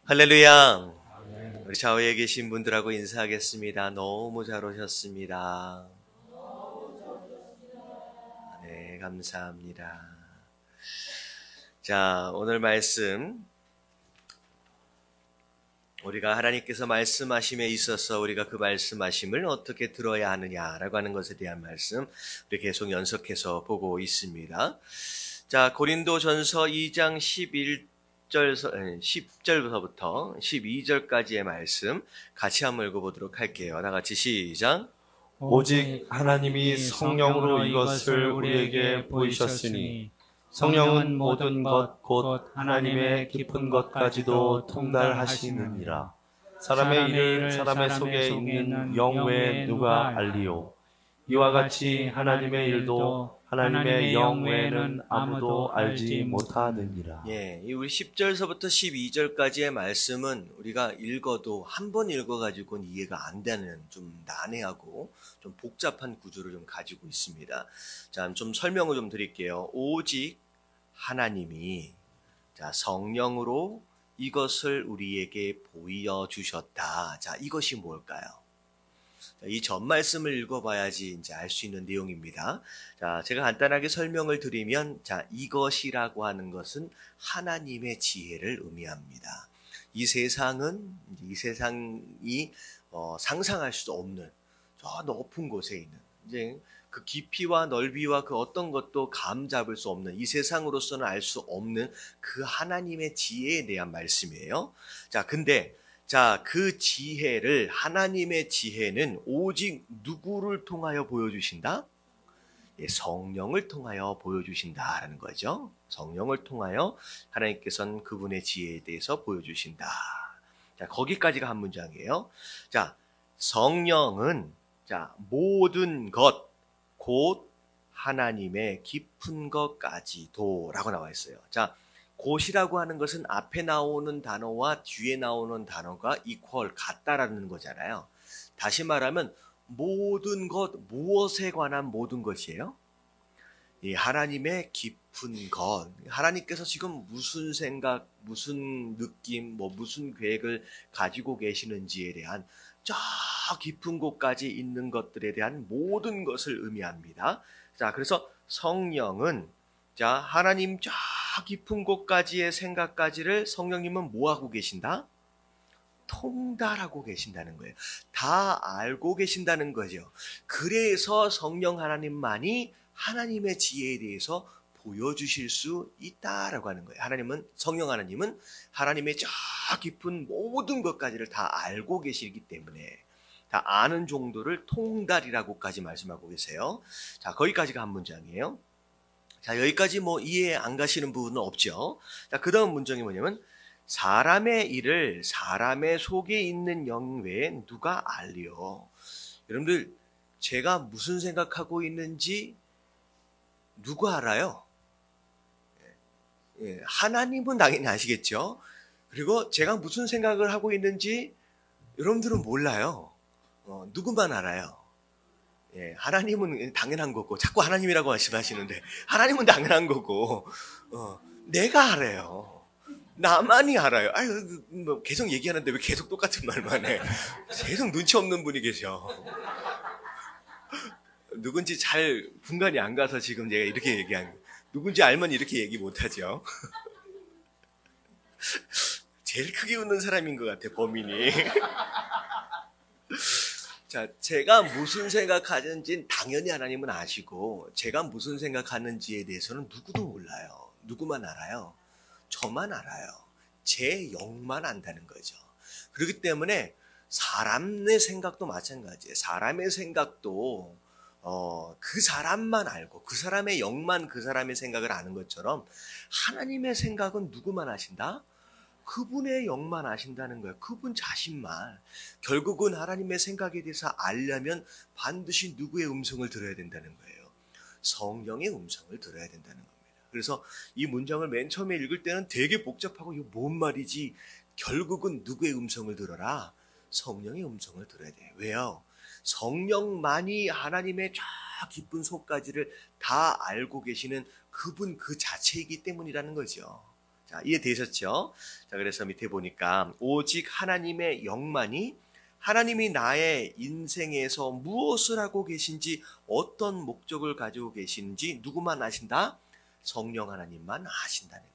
할렐루야. 우리 좌우에 계신 분들하고 인사하겠습니다. 너무 잘 오셨습니다. 네, 감사합니다. 자, 오늘 말씀, 우리가 하나님께서 말씀하심에 있어서 우리가 그 말씀하심을 어떻게 들어야 하느냐라고 하는 것에 대한 말씀, 우리 계속 연속해서 보고 있습니다. 자, 고린도전서 2장 10절부터 12절까지의 말씀 같이 한번 읽어보도록 할게요. 다 같이 시작. 오직 하나님이 성령으로 이것을 우리에게 보이셨으니 성령은 모든 것 곧 하나님의 깊은 것까지도 통달하시느니라. 사람의 일을 사람의 속에 있는 영 외에 누가 알리요? 이와 같이 하나님의 일도 하나님의 영 외에는 아무도 알지 못하느니라. 예, 이 우리 10절서부터 12절까지의 말씀은 우리가 읽어도 한 번 읽어가지고는 이해가 안 되는 좀 난해하고 좀 복잡한 구조를 좀 가지고 있습니다. 자, 좀 설명을 좀 드릴게요. 오직 하나님이 성령으로 이것을 우리에게 보여주셨다. 자, 이것이 뭘까요? 이 전 말씀을 읽어봐야지 이제 알 수 있는 내용입니다. 자, 제가 간단하게 설명을 드리면, 이것이라고 하는 것은 하나님의 지혜를 의미합니다. 이 세상이 상상할 수 없는 저 높은 곳에 있는, 이제 그 깊이와 넓이와 그 어떤 것도 감 잡을 수 없는, 이 세상으로서는 알 수 없는 그 하나님의 지혜에 대한 말씀이에요. 근데 그 지혜를, 하나님의 지혜는 오직 누구를 통하여 보여주신다? 성령을 통하여 보여주신다라는 거죠. 성령을 통하여 하나님께서는 그분의 지혜에 대해서 보여주신다. 거기까지가 한 문장이에요. 성령은 모든 것, 곧 하나님의 깊은 것까지도 라고 나와 있어요. 곧이라고 하는 것은 앞에 나오는 단어와 뒤에 나오는 단어가 같다라는 거잖아요. 다시 말하면 모든 것, 무엇에 관한 모든 것이에요? 이 하나님의 깊은 것, 하나님께서 지금 무슨 생각, 무슨 느낌, 무슨 계획을 가지고 계시는지에 대한 저 깊은 곳까지 있는 것들에 대한 모든 것을 의미합니다. 그래서 성령은 하나님 저 깊은 곳까지의 생각까지를 성령님은 뭐하고 계신다? 통달하고 계신다는 거예요. 다 알고 계신다는 거죠. 그래서 성령 하나님만이 하나님의 지혜에 대해서 보여주실 수 있다라고 하는 거예요. 성령 하나님은 하나님의 저 깊은 모든 것까지를 다 알고 계시기 때문에 다 아는 정도를 통달이라고까지 말씀하고 계세요. 거기까지가 한 문장이에요. 여기까지 이해 안 가시는 부분은 없죠. 그 다음 문장이 뭐냐면, 사람의 일을 사람의 속에 있는 영 외에 누가 알리요? 여러분들, 제가 무슨 생각하고 있는지 누가 알아요? 하나님은 당연히 아시겠죠? 그리고 제가 무슨 생각을 하고 있는지 여러분들은 몰라요. 누구만 알아요? 하나님은 당연한 거고, 자꾸 하나님이라고 말씀하시는데, 하나님은 당연한 거고, 내가 알아요. 나만이 알아요. 계속 얘기하는데 왜 계속 똑같은 말만 해? 계속 눈치 없는 분이 계셔. 누군지 잘 분간이 안 가서 지금 제가 이렇게 누군지 알면 이렇게 얘기 못하죠. 제일 크게 웃는 사람인 것 같아, 범인이. 제가 무슨 생각하는지는 당연히 하나님은 아시고, 제가 무슨 생각하는지에 대해서는 누구도 몰라요. 누구만 알아요? 저만 알아요. 제 영만 안다는 거죠. 그렇기 때문에 사람의 생각도 마찬가지예요. 사람의 생각도 그 사람만 알고, 그 사람의 영만 그 사람의 생각을 아는 것처럼 하나님의 생각은 누구만 아신다? 그분의 영만 아신다는 거예요. 그분 자신만. 결국은 하나님의 생각에 대해서 알려면 반드시 누구의 음성을 들어야 된다는 거예요? 성령의 음성을 들어야 된다는 겁니다. 그래서 이 문장을 맨 처음에 읽을 때는 되게 복잡하고 이거 뭔 말이지? 결국은 누구의 음성을 들어라? 성령의 음성을 들어야 돼요. 왜요? 성령만이 하나님의 저 깊은 속까지를 다 알고 계시는 그분 그 자체이기 때문이라는 거죠. 자, 이해되셨죠? 자, 그래서 밑에 보니까 오직 하나님의 영만이 하나님이 나의 인생에서 무엇을 하고 계신지 어떤 목적을 가지고 계신지 누구만 아신다? 성령 하나님만 아신다는 거예요.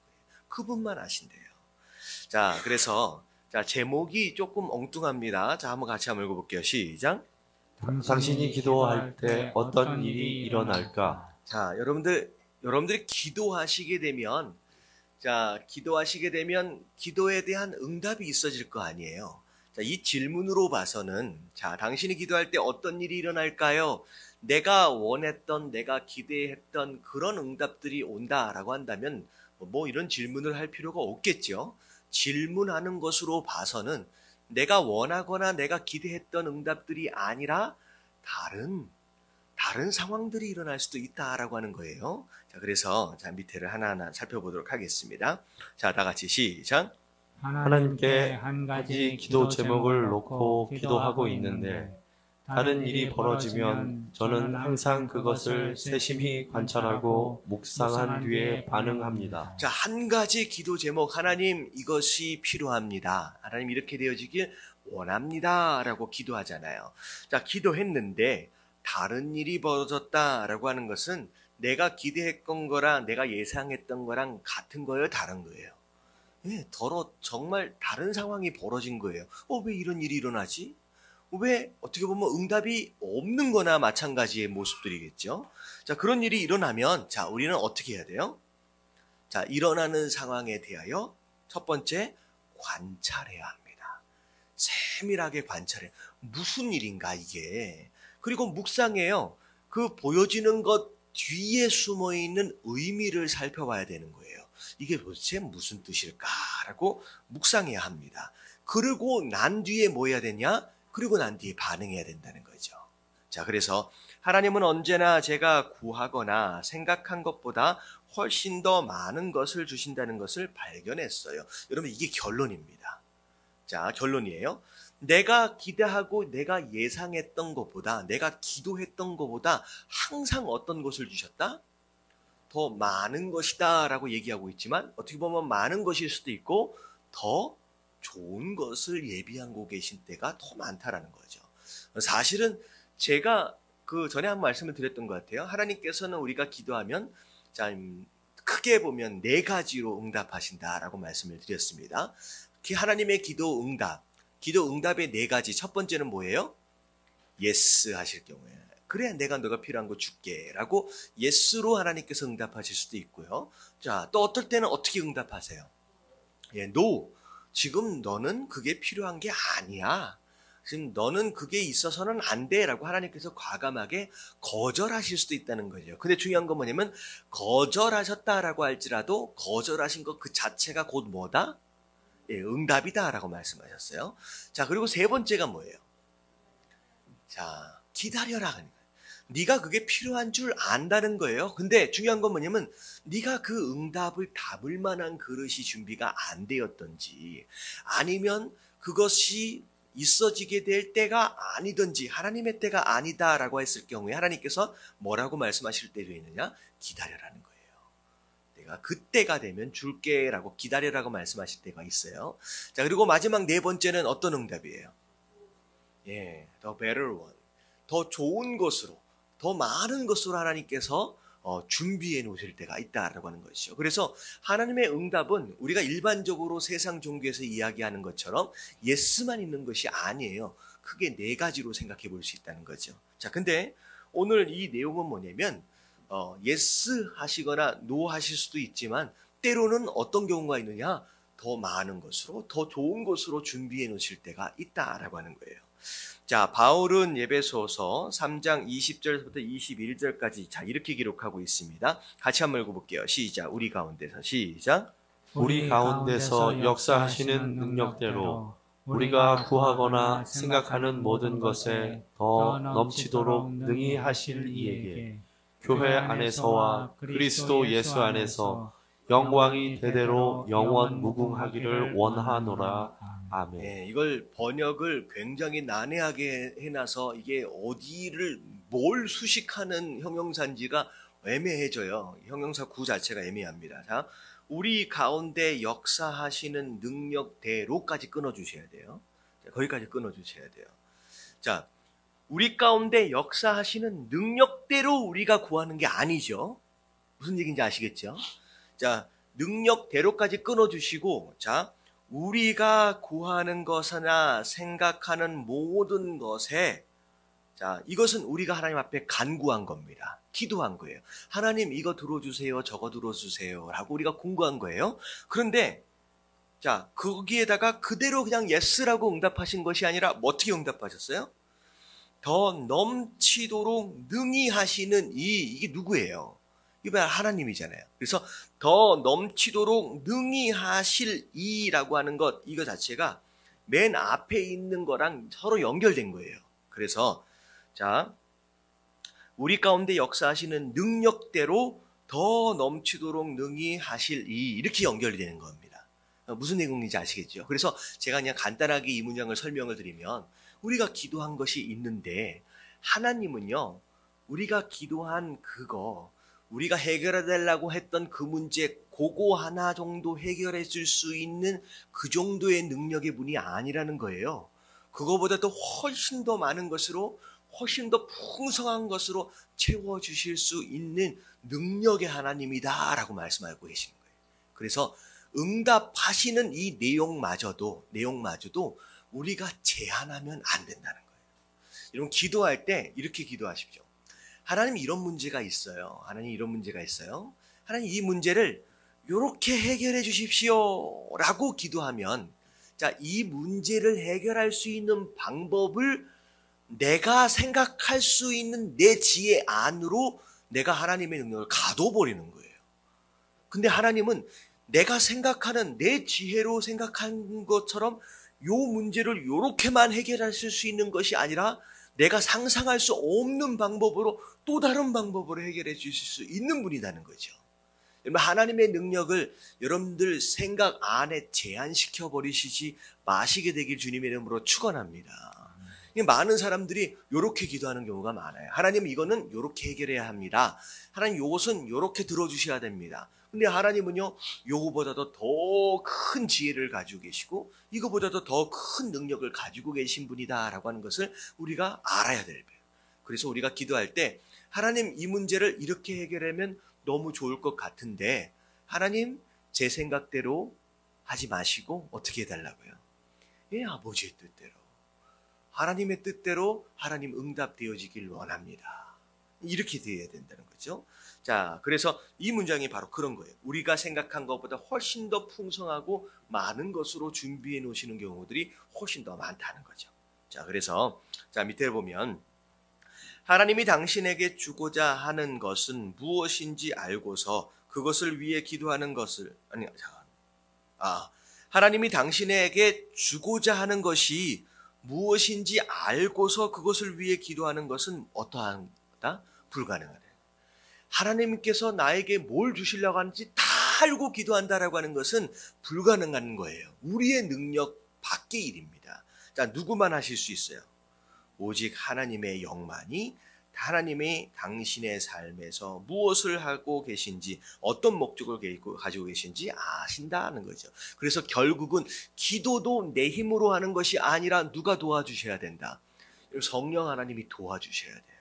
그분만 아신대요. 자, 그래서 자, 제목이 조금 엉뚱합니다. 자, 한번 같이 한번 읽어볼게요. 시작. 당신이 기도할 때 어떤 일이 일어날까? 자, 여러분들이 기도하시게 되면 기도에 대한 응답이 있어질 거 아니에요. 자, 이 질문으로 봐서는 자, 당신이 기도할 때 어떤 일이 일어날까요? 내가 원했던, 내가 기대했던 그런 응답들이 온다라고 한다면 뭐 이런 질문을 할 필요가 없겠죠. 질문하는 것으로 봐서는 내가 원하거나 내가 기대했던 응답들이 아니라 다른 상황들이 일어날 수도 있다라고 하는 거예요. 자, 그래서 자, 밑에를 하나하나 살펴보도록 하겠습니다. 자, 다 같이 시작. 하나님께 한 가지 기도 제목을 놓고 기도하고 있는데 다른 일이 벌어지면 저는 항상 그것을 세심히 관찰하고 묵상한 뒤에 반응합니다. 자, 한 가지 기도 제목, 하나님 이것이 필요합니다. 하나님 이렇게 되어지길 원합니다. 라고 기도하잖아요. 자, 기도했는데 다른 일이 벌어졌다라고 하는 것은 내가 기대했던 거랑 내가 예상했던 거랑 같은 거예요? 다른 거예요? 예, 정말 다른 상황이 벌어진 거예요. 왜 이런 일이 일어나지? 왜 어떻게 보면 응답이 없는 거나 마찬가지의 모습들이겠죠. 자, 그런 일이 일어나면 자, 우리는 어떻게 해야 돼요? 자, 일어나는 상황에 대하여 첫 번째 관찰해야 합니다. 세밀하게 관찰해. 무슨 일인가 이게. 그리고 묵상해요. 그 보여지는 것 뒤에 숨어 있는 의미를 살펴봐야 되는 거예요. 이게 도대체 무슨 뜻일까라고 묵상해야 합니다. 그리고 난 뒤에 뭐 해야 되냐? 그리고 난 뒤에 반응해야 된다는 거죠. 자, 그래서 하나님은 언제나 제가 구하거나 생각한 것보다 훨씬 더 많은 것을 주신다는 것을 발견했어요. 여러분, 이게 결론입니다. 자, 결론이에요. 내가 기대하고 내가 예상했던 것보다, 내가 기도했던 것보다 항상 어떤 것을 주셨다? 더 많은 것이다 라고 얘기하고 있지만 어떻게 보면 많은 것일 수도 있고 더 좋은 것을 예비하고 계신 때가 더 많다라는 거죠. 사실은 제가 그 전에 한 말씀을 드렸던 것 같아요. 하나님께서는 우리가 기도하면 자, 크게 보면 4가지로 응답하신다라고 말씀을 드렸습니다. 하나님의 기도 응답의 4가지. 첫 번째는 뭐예요? 예스 하실 경우에 그래 내가 너가 필요한 거 줄게 라고 예스로 하나님께서 응답하실 수도 있고요. 자, 또 어떨 때는 어떻게 응답하세요? 예, no. 지금 너는 그게 필요한 게 아니야. 지금 너는 그게 있어서는 안 돼 라고 하나님께서 과감하게 거절하실 수도 있다는 거죠. 근데 중요한 건 뭐냐면 거절하셨다라고 할지라도 거절하신 것 그 자체가 곧 뭐다? 예, 응답이다 라고 말씀하셨어요. 자, 그리고 3번째가 뭐예요? 자, 기다려라 하는 거예요. 네가 그게 필요한 줄 안다는 거예요. 근데 중요한 건 뭐냐면 네가 그 응답을 답을 만한 그릇이 준비가 안 되었던지 아니면 그것이 있어지게 될 때가 아니든지 하나님의 때가 아니다라고 했을 경우에 하나님께서 뭐라고 말씀하실 때도 있느냐? 기다려라는 거예요. 내가 그때가 되면 줄게라고 기다려라고 말씀하실 때가 있어요. 자, 그리고 마지막 4번째는 어떤 응답이에요? 예, the better one. 더 좋은 것으로, 더 많은 것으로 하나님께서 준비해 놓으실 때가 있다라고 하는 것이죠. 그래서 하나님의 응답은 우리가 일반적으로 세상 종교에서 이야기하는 것처럼 예스만 있는 것이 아니에요. 크게 4가지로 생각해 볼 수 있다는 거죠. 자, 근데 오늘 이 내용은 뭐냐면 예스 하시거나 노 하실 수도 있지만 때로는 어떤 경우가 있느냐? 더 많은 것으로, 더 좋은 것으로 준비해 놓으실 때가 있다라고 하는 거예요. 자, 바울은 에베소서 3장 20절부터 21절까지 자, 이렇게 기록하고 있습니다. 같이 한번 읽어볼게요. 시작. 우리 가운데서 시작. 우리 가운데서 역사하시는 능력대로 우리가 구하거나 생각하는 모든 것에 더 넘치도록 능히 하실 이에게 교회 안에서와 그리스도 예수 안에서 영광이 대대로 영원 무궁하기를 원하노라. 아멘. 네, 이걸 번역을 굉장히 난해하게 해놔서 이게 뭘 수식하는 형용사인지가 애매해져요. 형용사 구 자체가 애매합니다. 자, 우리 가운데 역사하시는 능력대로까지 끊어주셔야 돼요. 자, 거기까지 끊어주셔야 돼요. 자, 우리 가운데 역사하시는 능력대로 우리가 구하는 게 아니죠. 무슨 얘기인지 아시겠죠? 자, 능력대로까지 끊어주시고, 자, 우리가 구하는 것이나 생각하는 모든 것에, 자, 이것은 우리가 하나님 앞에 간구한 겁니다. 기도한 거예요. 하나님 이거 들어주세요, 저거 들어주세요 라고 우리가 공고한 거예요. 그런데 자, 거기에다가 그대로 그냥 예스라고 응답하신 것이 아니라 뭐 어떻게 응답하셨어요? 더 넘치도록 능히 하시는 이게 누구예요? 이게 하나님이잖아요. 그래서 더 넘치도록 능히 하실 이라고 하는 것, 이거 자체가 맨 앞에 있는 거랑 서로 연결된 거예요. 그래서 자, 우리 가운데 역사하시는 능력대로 더 넘치도록 능히 하실 이, 이렇게 연결이 되는 겁니다. 무슨 내용인지 아시겠죠? 그래서 제가 그냥 간단하게 이 문장을 설명을 드리면, 우리가 기도한 것이 있는데 하나님은요, 우리가 기도한 그거, 우리가 해결해 달라고 했던 그 문제 그거 하나 정도 해결해 줄 수 있는 그 정도의 능력의 분이 아니라는 거예요. 그거보다도 훨씬 더 많은 것으로, 훨씬 더 풍성한 것으로 채워주실 수 있는 능력의 하나님이다라고 말씀하고 계신 거예요. 그래서 응답하시는 이 내용마저도 우리가 제한하면 안 된다는 거예요. 여러분, 기도할 때 이렇게 기도하십시오. 하나님 이런 문제가 있어요. 하나님 이런 문제가 있어요. 하나님 이 문제를 이렇게 해결해 주십시오 라고 기도하면, 자, 이 문제를 해결할 수 있는 방법을 내가 생각할 수 있는 내 지혜 안으로 내가 하나님의 능력을 가둬버리는 거예요. 근데 하나님은 내가 생각하는 내 지혜로 생각한 것처럼 요 문제를 요렇게만 해결하실 수 있는 것이 아니라 내가 상상할 수 없는 방법으로 또 다른 방법으로 해결해 주실 수 있는 분이라는 거죠. 하나님의 능력을 여러분들 생각 안에 제한시켜 버리시지 마시게 되길 주님의 이름으로 축원합니다. 많은 사람들이 이렇게 기도하는 경우가 많아요. 하나님 이거는 이렇게 해결해야 합니다. 하나님 이것은 이렇게 들어주셔야 됩니다. 근데 하나님은요, 요거보다도 더 큰 지혜를 가지고 계시고 이거보다도 더 큰 능력을 가지고 계신 분이다라고 하는 것을 우리가 알아야 돼요. 그래서 우리가 기도할 때 하나님 이 문제를 이렇게 해결하면 너무 좋을 것 같은데 하나님 제 생각대로 하지 마시고 어떻게 해달라고요? 예, 아버지의 뜻대로, 하나님의 뜻대로 하나님 응답되어지길 원합니다. 이렇게 되어야 된다는 거죠. 자, 그래서 이 문장이 바로 그런 거예요. 우리가 생각한 것보다 훨씬 더 풍성하고 많은 것으로 준비해 놓으시는 경우들이 훨씬 더 많다는 거죠. 자, 그래서 자, 밑에 보면 하나님이 당신에게 주고자 하는 것은 무엇인지 알고서 그것을 위해 기도하는 것을 하나님이 당신에게 주고자 하는 것이 무엇인지 알고서 그것을 위해 기도하는 것은 어떠한 거다? 불가능하다. 하나님께서 나에게 뭘 주시려고 하는지 다 알고 기도한다라고 하는 것은 불가능한 거예요. 우리의 능력 밖의 일입니다. 자, 누구만 하실 수 있어요? 오직 하나님의 영만이 하나님이 당신의 삶에서 무엇을 하고 계신지, 어떤 목적을 가지고 계신지 아신다는 거죠. 그래서 결국은 기도도 내 힘으로 하는 것이 아니라 누가 도와주셔야 된다? 성령 하나님이 도와주셔야 돼요.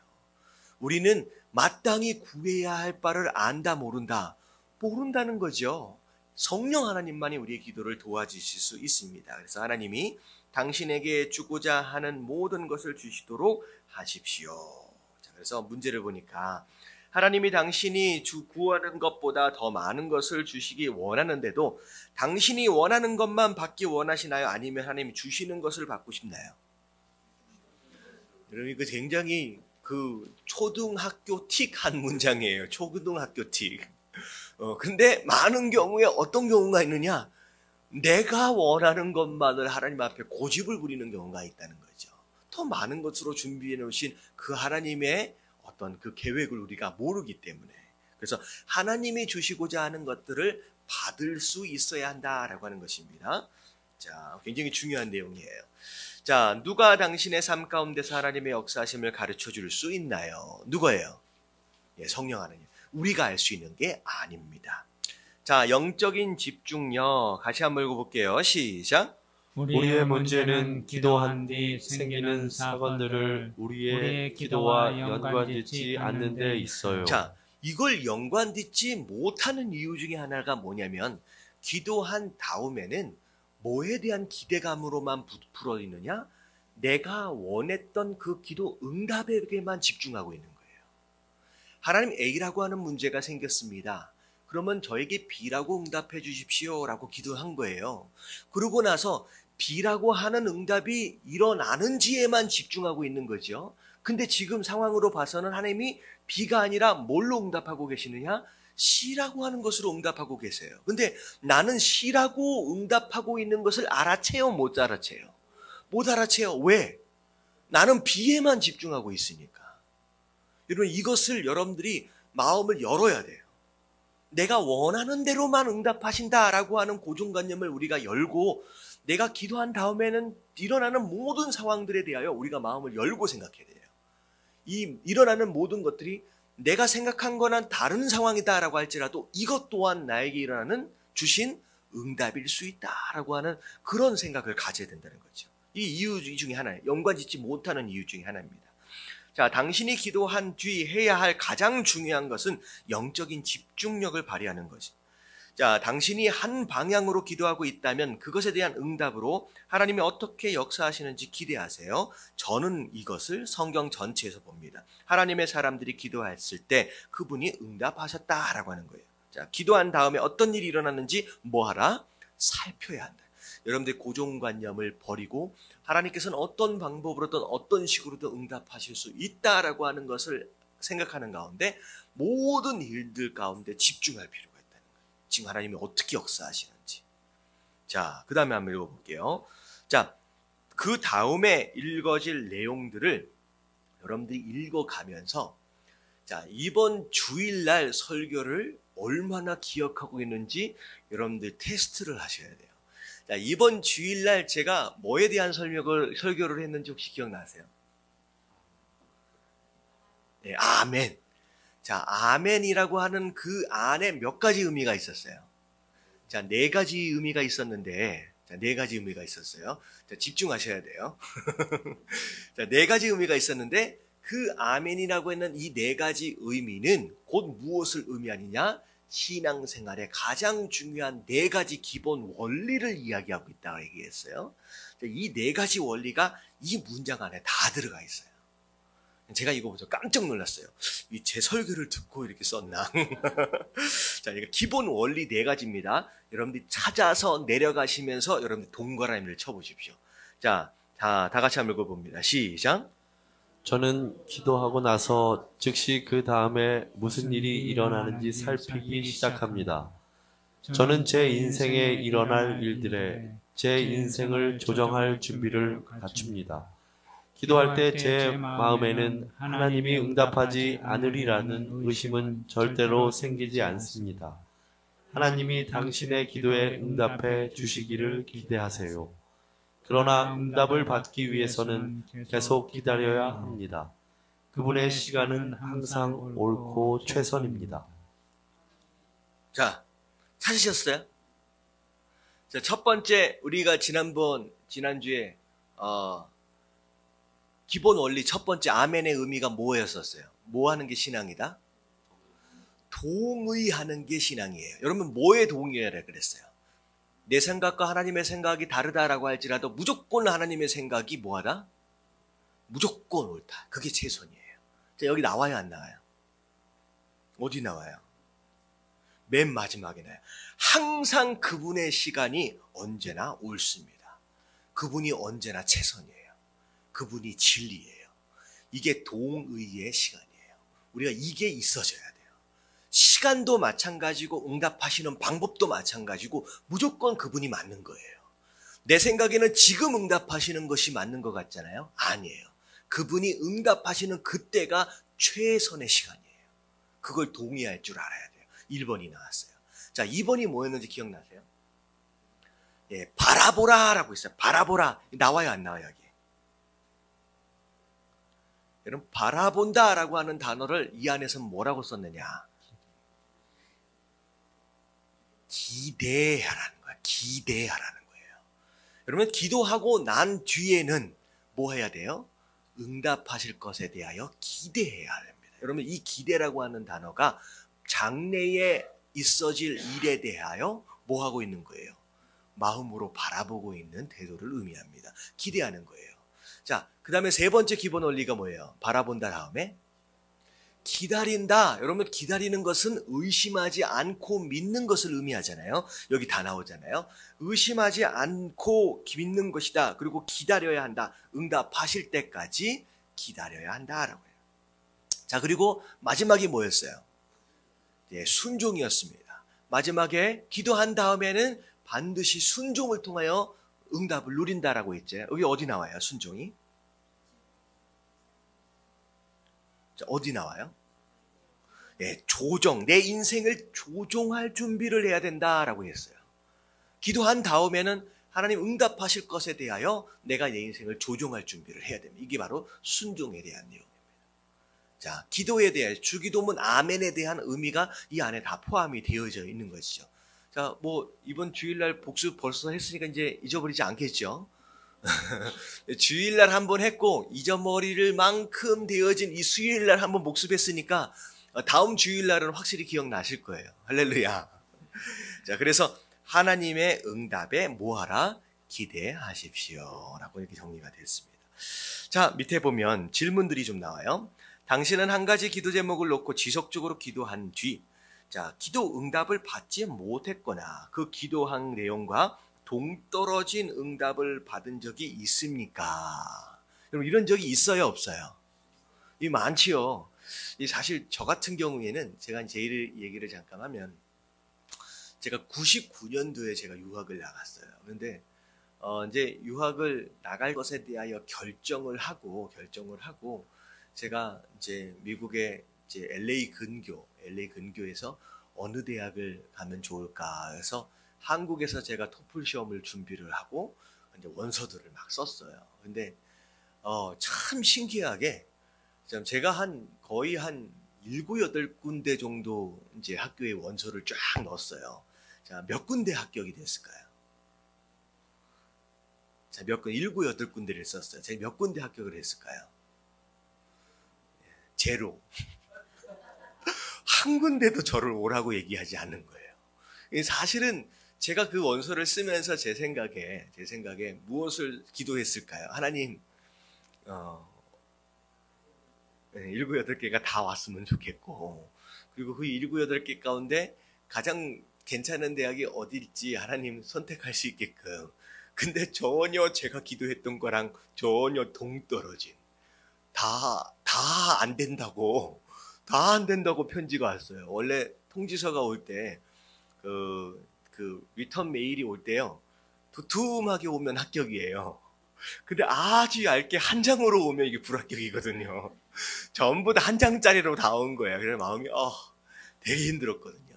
우리는 마땅히 구해야 할 바를 안다 모른다는 거죠. 성령 하나님만이 우리의 기도를 도와주실 수 있습니다. 그래서 하나님이 당신에게 주고자 하는 모든 것을 주시도록 하십시오. 자, 그래서 문제를 보니까 하나님이 당신이 구하는 것보다 더 많은 것을 주시기 원하는데도 당신이 원하는 것만 받기 원하시나요? 아니면 하나님이 주시는 것을 받고 싶나요? 여러분, 이거 굉장히 초등학교 틱 한 문장이에요. 초등학교 틱. 근데 많은 경우에 어떤 경우가 있느냐? 내가 원하는 것만을 하나님 앞에 고집을 부리는 경우가 있다는 거죠. 더 많은 것으로 준비해 놓으신 그 하나님의 어떤 그 계획을 우리가 모르기 때문에. 그래서 하나님이 주시고자 하는 것들을 받을 수 있어야 한다라고 하는 것입니다. 자, 굉장히 중요한 내용이에요. 자, 누가 당신의 삶 가운데서 하나님의 역사하심을 가르쳐 줄 수 있나요? 누구예요? 예, 성령 하나님. 우리가 알 수 있는 게 아닙니다. 자, 영적인 집중력 같이 한번 읽어볼게요. 시작. 우리의 문제는 기도한 뒤 생기는 사건들을 우리의 기도와 연관짓지 않는 데 있어요. 자, 이걸 연관짓지 못하는 이유 중에 하나가 뭐냐면 기도한 다음에는 뭐에 대한 기대감으로만 부풀어지느냐? 내가 원했던 그 기도 응답에게만 집중하고 있는 거예요. 하나님 A라고 하는 문제가 생겼습니다. 그러면 저에게 B라고 응답해 주십시오 라고 기도한 거예요. 그러고 나서 B라고 하는 응답이 일어나는지에만 집중하고 있는 거죠. 근데 지금 상황으로 봐서는 하나님이 B가 아니라 뭘로 응답하고 계시느냐? C라고 하는 것으로 응답하고 계세요. 근데 나는 C라고 응답하고 있는 것을 알아채요? 못 알아채요? 못 알아채요. 왜? 나는 B에만 집중하고 있으니까. 여러분, 이것을 여러분들이 마음을 열어야 돼요. 내가 원하는 대로만 응답하신다라고 하는 고정관념을 우리가 열고 내가 기도한 다음에는 일어나는 모든 상황들에 대하여 우리가 마음을 열고 생각해야 돼요. 이 일어나는 모든 것들이 내가 생각한 거랑 다른 상황이다라고 할지라도 이것 또한 나에게 일어나는 주신 응답일 수 있다라고 하는 그런 생각을 가져야 된다는 거죠. 이 이유 중에 하나예요. 연관짓지 못하는 이유 중에 하나입니다. 자, 당신이 기도한 뒤 해야 할 가장 중요한 것은 영적인 집중력을 발휘하는 거지. 자, 당신이 한 방향으로 기도하고 있다면 그것에 대한 응답으로 하나님이 어떻게 역사하시는지 기대하세요. 저는 이것을 성경 전체에서 봅니다. 하나님의 사람들이 기도했을 때 그분이 응답하셨다라고 하는 거예요. 자, 기도한 다음에 어떤 일이 일어났는지 뭐하라? 살펴야 한다. 여러분들의 고정관념을 버리고 하나님께서는 어떤 방법으로든 어떤 식으로든 응답하실 수 있다라고 하는 것을 생각하는 가운데 모든 일들 가운데 집중할 필요가 있다는 거예요. 지금 하나님이 어떻게 역사하시는지. 자, 그 다음에 한번 읽어볼게요. 자, 그 다음에 읽어질 내용들을 여러분들이 읽어가면서 자, 이번 주일날 설교를 얼마나 기억하고 있는지 여러분들 테스트를 하셔야 돼요. 자, 이번 주일날 제가 뭐에 대한 설교를 했는지 혹시 기억나세요? 네, 아멘. 자, 아멘이라고 하는 그 안에 몇 가지 의미가 있었어요. 자, 네 가지 의미가 있었는데, 네 가지 의미가 있었어요. 자, 집중하셔야 돼요. 자, 네 가지 의미가 있었는데, 그 아멘이라고 했는 이 네 가지 의미는 곧 무엇을 의미하느냐? 신앙생활의 가장 중요한 네 가지 기본 원리를 이야기하고 있다고 얘기했어요. 이 네 가지 원리가 이 문장 안에 다 들어가 있어요. 제가 이거 보면서 깜짝 놀랐어요. 제 설교를 듣고 이렇게 썼나? 자, 이거 기본 원리 네 가지입니다. 여러분들이 찾아서 내려가시면서 여러분들 동그라미를 쳐보십시오. 자, 다 같이 한번 읽어봅니다. 시작. 저는 기도하고 나서 즉시 그 다음에 무슨 일이 일어나는지 살피기 시작합니다. 저는 제 인생에 일어날 일들에 제 인생을 조정할 준비를 갖춥니다. 기도할 때 제 마음에는 하나님이 응답하지 않으리라는 의심은 절대로 생기지 않습니다. 하나님이 당신의 기도에 응답해 주시기를 기대하세요. 그러나 응답을 받기 위해서는 계속 기다려야 합니다. 그분의 시간은 항상 옳고 최선입니다. 자, 찾으셨어요? 자, 첫 번째 우리가 지난주에 기본 원리 첫 번째 아멘의 의미가 뭐였었어요? 뭐 하는 게 신앙이다? 동의하는 게 신앙이에요. 여러분 뭐에 동의하라 그랬어요? 내 생각과 하나님의 생각이 다르다라고 할지라도 무조건 하나님의 생각이 뭐하다? 무조건 옳다. 그게 최선이에요. 자, 여기 나와요, 안 나와요? 어디 나와요? 맨 마지막에 나와요. 항상 그분의 시간이 언제나 옳습니다. 그분이 언제나 최선이에요. 그분이 진리예요. 이게 동의의 시간이에요. 우리가 이게 있어져야 돼요. 시간도 마찬가지고 응답하시는 방법도 마찬가지고 무조건 그분이 맞는 거예요. 내 생각에는 지금 응답하시는 것이 맞는 것 같잖아요. 아니에요. 그분이 응답하시는 그때가 최선의 시간이에요. 그걸 동의할 줄 알아야 돼요. 1번이 나왔어요. 자, 2번이 뭐였는지 기억나세요? 예, 바라보라라고 있어요. 바라보라. 나와요, 안 나와요, 여기? 여러분, 바라본다라고 하는 단어를 이 안에서 뭐라고 썼느냐? 기대하라는 거야. 기대하라는 거예요. 여러분, 기도하고 난 뒤에는 뭐 해야 돼요? 응답하실 것에 대하여 기대해야 합니다. 여러분, 이 기대라고 하는 단어가 장래에 있어질 일에 대하여 뭐 하고 있는 거예요? 마음으로 바라보고 있는 태도를 의미합니다. 기대하는 거예요. 자, 그 다음에 세 번째 기본 원리가 뭐예요? 바라본다 다음에 기다린다. 여러분, 기다리는 것은 의심하지 않고 믿는 것을 의미하잖아요. 여기 다 나오잖아요. 의심하지 않고 믿는 것이다. 그리고 기다려야 한다. 응답하실 때까지 기다려야 한다라고 해요. 자, 그리고 마지막이 뭐였어요? 예, 순종이었습니다. 마지막에 기도한 다음에는 반드시 순종을 통하여 응답을 누린다라고 했죠. 여기 어디 나와요? 순종이? 자, 어디 나와요? 예, 조정, 내 인생을 조종할 준비를 해야 된다라고 했어요. 기도한 다음에는 하나님 응답하실 것에 대하여 내가 내 인생을 조종할 준비를 해야 됩니다. 이게 바로 순종에 대한 내용입니다. 자, 기도에 대한, 주기도문 아멘에 대한 의미가 이 안에 다 포함이 되어져 있는 것이죠. 자, 뭐 이번 주일날 복습 벌써 했으니까 이제 잊어버리지 않겠죠. 주일날 한번 했고 잊어버릴 만큼 되어진 이 수요일날 한번 복습했으니까 다음 주일날은 확실히 기억나실 거예요. 할렐루야. 자, 그래서 하나님의 응답에 뭐하라? 기대하십시오 라고 이렇게 정리가 됐습니다. 자, 밑에 보면 질문들이 좀 나와요. 당신은 한 가지 기도 제목을 놓고 지속적으로 기도한 뒤, 자, 기도 응답을 받지 못했거나 그 기도한 내용과 동떨어진 응답을 받은 적이 있습니까? 여러분, 이런 적이 있어요, 없어요? 이 많지요. 사실 저 같은 경우에는 제가 제 얘기를 잠깐 하면, 제가 99년도에 제가 유학을 나갔어요. 그런데 이제 유학을 나갈 것에 대하여 결정을 하고 제가 이제 미국의 이제 LA 근교에서 어느 대학을 가면 좋을까 해서 한국에서 제가 토플 시험을 준비를 하고 이제 원서들을 막 썼어요. 근데 참 신기하게 제가 거의 한 7, 8군데 정도 이제 학교에 원서를 쫙 넣었어요. 자, 몇 군데 합격이 됐을까요? 자, 7, 8군데를 썼어요. 제가 몇 군데 합격을 했을까요? 제로. 한 군데도 저를 오라고 얘기하지 않는 거예요. 사실은 제가 그 원서를 쓰면서 제 생각에 무엇을 기도했을까요? 하나님, 7, 8개가 다 왔으면 좋겠고, 그리고 그 7, 8개 가운데 가장 괜찮은 대학이 어딜지 하나님 선택할 수 있게끔. 근데 전혀 제가 기도했던 거랑 전혀 동떨어진, 다 안 된다고 편지가 왔어요. 원래 통지서가 올 때, 리턴 메일이 올 때요, 두툼하게 오면 합격이에요. 근데 아주 얇게 한 장으로 오면 이게 불합격이거든요. 전부 다 한 장짜리로 다 온 거예요. 그래서 마음이 되게 힘들었거든요.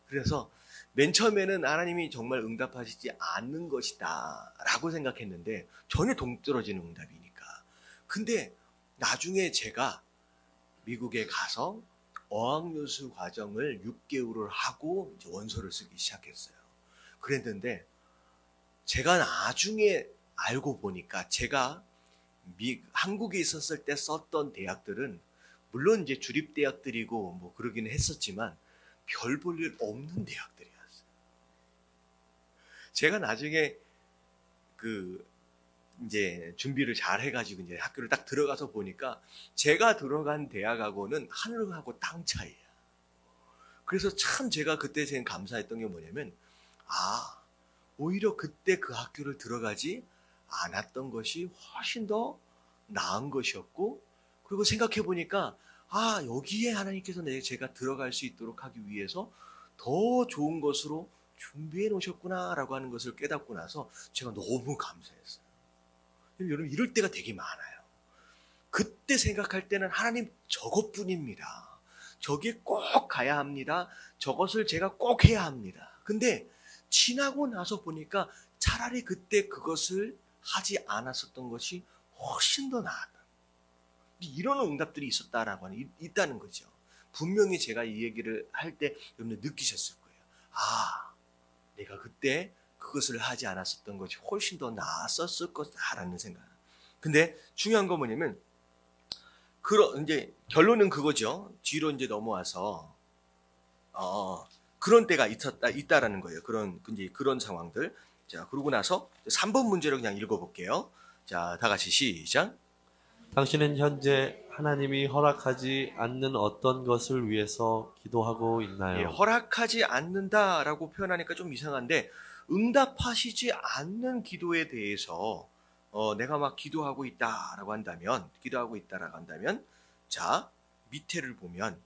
그래서 맨 처음에는 하나님이 정말 응답하시지 않는 것이다 라고 생각했는데 전혀 동떨어지는 응답이니까. 근데 나중에 제가 미국에 가서 어학연수 과정을 6개월을 하고 이제 원서를 쓰기 시작했어요. 그랬는데 제가 나중에 알고 보니까 제가 한국에 있었을 때 썼던 대학들은 물론 이제 주립대학들이고 뭐 그러기는 했었지만 별 볼 일 없는 대학들이었어요. 제가 나중에 이제 준비를 잘 해가지고 이제 학교를 딱 들어가서 보니까 제가 들어간 대학하고는 하늘하고 땅 차이야. 그래서 참 제가 그때 제일 감사했던 게 뭐냐면, 오히려 그때 그 학교를 들어가지 않았던 것이 훨씬 더 나은 것이었고, 그리고 생각해 보니까 여기에 하나님께서 제가 들어갈 수 있도록 하기 위해서 더 좋은 것으로 준비해 놓으셨구나 라고 하는 것을 깨닫고 나서 제가 너무 감사했어요. 여러분, 이럴 때가 되게 많아요. 그때 생각할 때는 하나님 저것뿐입니다. 저기에 꼭 가야 합니다. 저것을 제가 꼭 해야 합니다. 근데 지나고 나서 보니까 차라리 그때 그것을 하지 않았었던 것이 훨씬 더 나았다. 이런 응답들이 있다는 거죠. 분명히 제가 이 얘기를 할 때 여러분들 느끼셨을 거예요. 내가 그때 그것을 하지 않았었던 것이 훨씬 더 나았었을 것이다라는 생각. 근데 중요한 건 뭐냐면 이제 결론은 그거죠. 뒤로 이제 넘어와서 그런 때가 있다라는 거예요. 그런 상황들. 자, 그러고 나서 3번 문제를 그냥 읽어볼게요. 자, 다 같이 시작. 당신은 현재 하나님이 허락하지 않는 어떤 것을 위해서 기도하고 있나요? 예, 허락하지 않는다라고 표현하니까 좀 이상한데 응답하시지 않는 기도에 대해서 내가 막 기도하고 있다라고 한다면 자, 밑에를 보면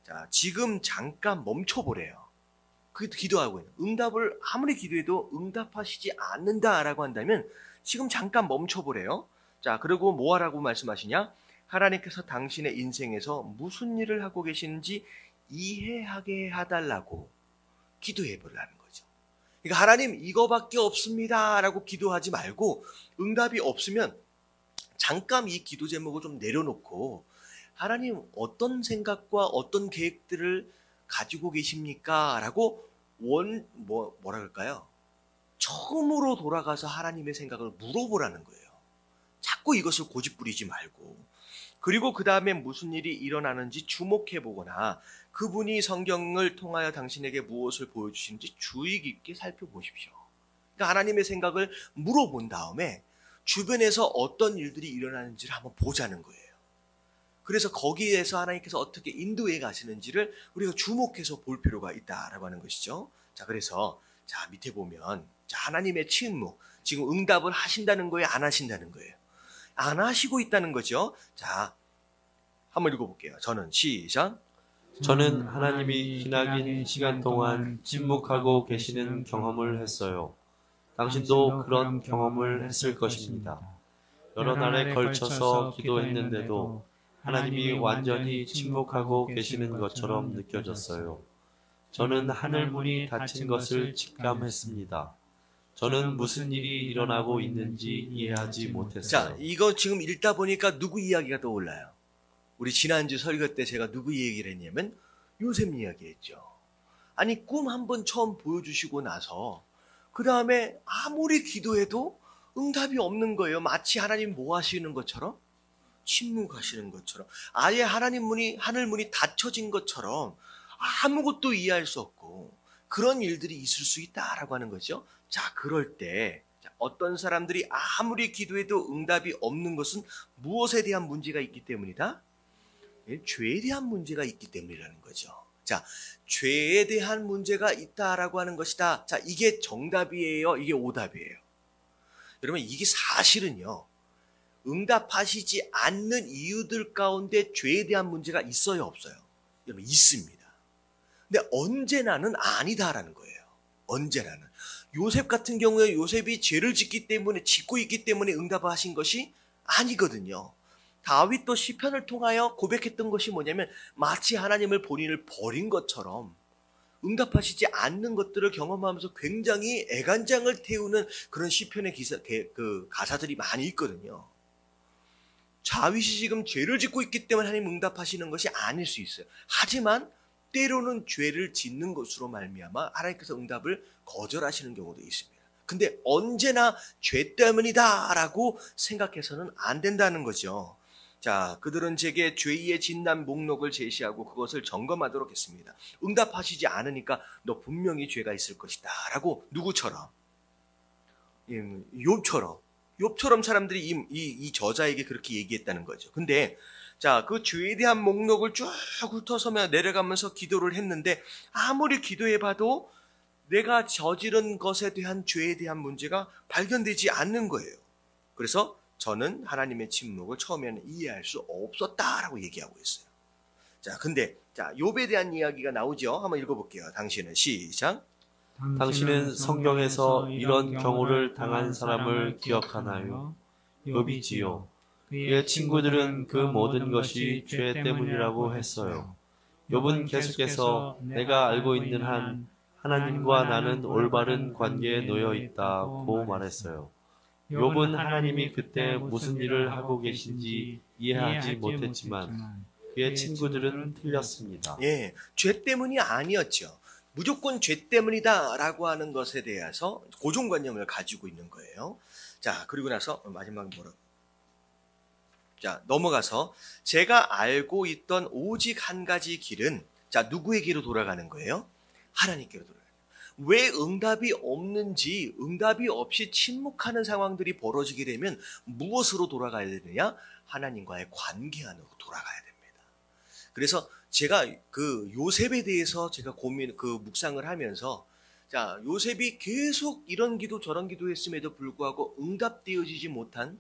자, 지금 잠깐 멈춰보래요. 그 기도하고 있는 응답을 아무리 기도해도 응답하시지 않는다라고 한다면 지금 잠깐 멈춰보래요. 자, 그리고 뭐 하라고 말씀하시냐? 하나님께서 당신의 인생에서 무슨 일을 하고 계시는지 이해하게 해달라고 기도해 보라는 거죠. 그러니까 하나님 이거밖에 없습니다 라고 기도하지 말고 응답이 없으면 잠깐 이 기도 제목을 좀 내려놓고 하나님 어떤 생각과 어떤 계획들을 가지고 계십니까? 라고 뭐라 그럴까요? 처음으로 돌아가서 하나님의 생각을 물어보라는 거예요. 자꾸 이것을 고집부리지 말고 그리고 그 다음에 무슨 일이 일어나는지 주목해보거나 그분이 성경을 통하여 당신에게 무엇을 보여주시는지 주의 깊게 살펴보십시오. 그러니까 하나님의 생각을 물어본 다음에 주변에서 어떤 일들이 일어나는지를 한번 보자는 거예요. 그래서 거기에서 하나님께서 어떻게 인도해 가시는지를 우리가 주목해서 볼 필요가 있다라고 하는 것이죠. 자, 그래서 자 밑에 보면 자, 하나님의 침묵 지금 응답을 하신다는 거예요, 안 하신다는 거예요? 안 하시고 있다는 거죠. 자, 한번 읽어볼게요. 저는 시작. 저는 하나님이 기나긴 시간 동안 침묵하고 계시는 경험을 했어요. 당신도 그런 경험을 했을 것입니다. 여러 날에 걸쳐서 기도했는데도 하나님이 완전히 침묵하고 계시는 것처럼 느껴졌어요. 저는 하늘 문이 닫힌 것을 직감했습니다. 저는 무슨 일이 일어나고 있는지 이해하지 못했어요. 자, 이거 지금 읽다 보니까 누구 이야기가 떠올라요? 우리 지난주 설교 때 제가 누구 얘기를 했냐면 요셉 이야기했죠. 아니 꿈 한번 처음 보여주시고 나서 그 다음에 아무리 기도해도 응답이 없는 거예요. 마치 하나님 뭐 하시는 것처럼 침묵하시는 것처럼 아예 하늘 문이 닫혀진 것처럼 아무것도 이해할 수 없고 그런 일들이 있을 수 있다라고 하는 거죠. 자, 그럴 때 어떤 사람들이 아무리 기도해도 응답이 없는 것은 무엇에 대한 문제가 있기 때문이다? 죄에 대한 문제가 있기 때문이라는 거죠. 자, 죄에 대한 문제가 있다라고 하는 것이다. 자, 이게 정답이에요? 이게 오답이에요? 여러분, 이게 사실은요. 응답하시지 않는 이유들 가운데 죄에 대한 문제가 있어요, 없어요? 여러분, 있습니다. 근데 언제나는 아니다라는 거예요. 언제나는. 요셉 같은 경우에 요셉이 죄를 짓고 있기 때문에 응답하신 것이 아니거든요. 다윗도 시편을 통하여 고백했던 것이 뭐냐면 마치 하나님을 본인을 버린 것처럼 응답하시지 않는 것들을 경험하면서 굉장히 애간장을 태우는 그런 시편의 가사들이 많이 있거든요. 다윗이 지금 죄를 짓고 있기 때문에 하나님 응답하시는 것이 아닐 수 있어요. 하지만 때로는 죄를 짓는 것으로 말미암아 하나님께서 응답을 거절하시는 경우도 있습니다. 근데 언제나 죄 때문이다라고 생각해서는 안 된다는 거죠. 자, 그들은 제게 죄의 진단 목록을 제시하고 그것을 점검하도록 했습니다. 응답하시지 않으니까 너 분명히 죄가 있을 것이다 라고 누구처럼? 욥처럼 사람들이 이 저자에게 그렇게 얘기했다는 거죠. 근데 자, 그 죄에 대한 목록을 쭉 훑어서며 내려가면서 기도를 했는데 아무리 기도해봐도 내가 저지른 것에 대한 죄에 대한 문제가 발견되지 않는 거예요. 그래서 저는 하나님의 침묵을 처음에는 이해할 수 없었다라고 얘기하고 있어요. 자, 근데 자, 욥에 대한 이야기가 나오죠. 한번 읽어볼게요. 당신은 시작. 당신은 성경에서 이런 경우를 당한 사람을 기억하나요? 욥이지요. 그의 친구들은 그 모든 것이 죄 때문이라고 했어요. 욥은 계속해서 내가 알고 있는 한 하나님과 나는 올바른 관계에 놓여 있다고 말했어요. 욥은 하나님이 그때 무슨 일을 하고 계신지 이해하지 못했지만 그의 친구들은 틀렸습니다. 예, 죄 때문이 아니었죠. 무조건 죄 때문이다라고 하는 것에 대해서 고정관념을 가지고 있는 거예요. 자, 그리고 나서 마지막에 자, 넘어가서 제가 알고 있던 오직 한 가지 길은, 자, 누구에게로 돌아가는 거예요? 하나님께로 돌아가는 거예요. 왜 응답이 없는지, 응답이 없이 침묵하는 상황들이 벌어지게 되면 무엇으로 돌아가야 되느냐? 하나님과의 관계 안으로 돌아가야 됩니다. 그래서 제가 그 요셉에 대해서 제가 묵상을 하면서, 자, 요셉이 계속 이런 기도 저런 기도 했음에도 불구하고 응답되어지지 못한,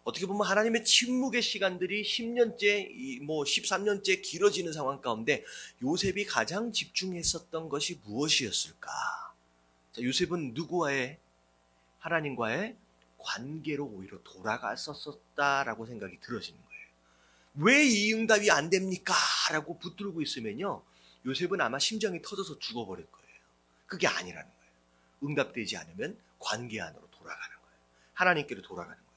어떻게 보면 하나님의 침묵의 시간들이 10년째, 13년째 길어지는 상황 가운데 요셉이 가장 집중했었던 것이 무엇이었을까? 자, 요셉은 누구와의, 하나님과의 관계로 오히려 돌아갔었다라고 생각이 들어지는 거예요. 왜 이 응답이 안 됩니까? 라고 붙들고 있으면요, 요셉은 아마 심장이 터져서 죽어버릴 거예요. 그게 아니라는 거예요. 응답되지 않으면 관계 안으로 돌아가는 거예요. 하나님께로 돌아가는 거예요.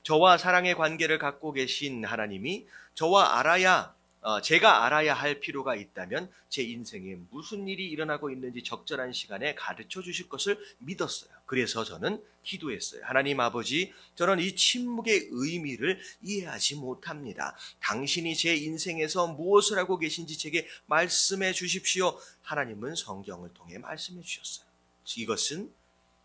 저와 사랑의 관계를 갖고 계신 하나님이 제가 알아야 할 필요가 있다면 제 인생에 무슨 일이 일어나고 있는지 적절한 시간에 가르쳐 주실 것을 믿었어요. 그래서 저는 기도했어요. 하나님 아버지, 저는 이 침묵의 의미를 이해하지 못합니다. 당신이 제 인생에서 무엇을 하고 계신지 제게 말씀해 주십시오. 하나님은 성경을 통해 말씀해 주셨어요. 이것은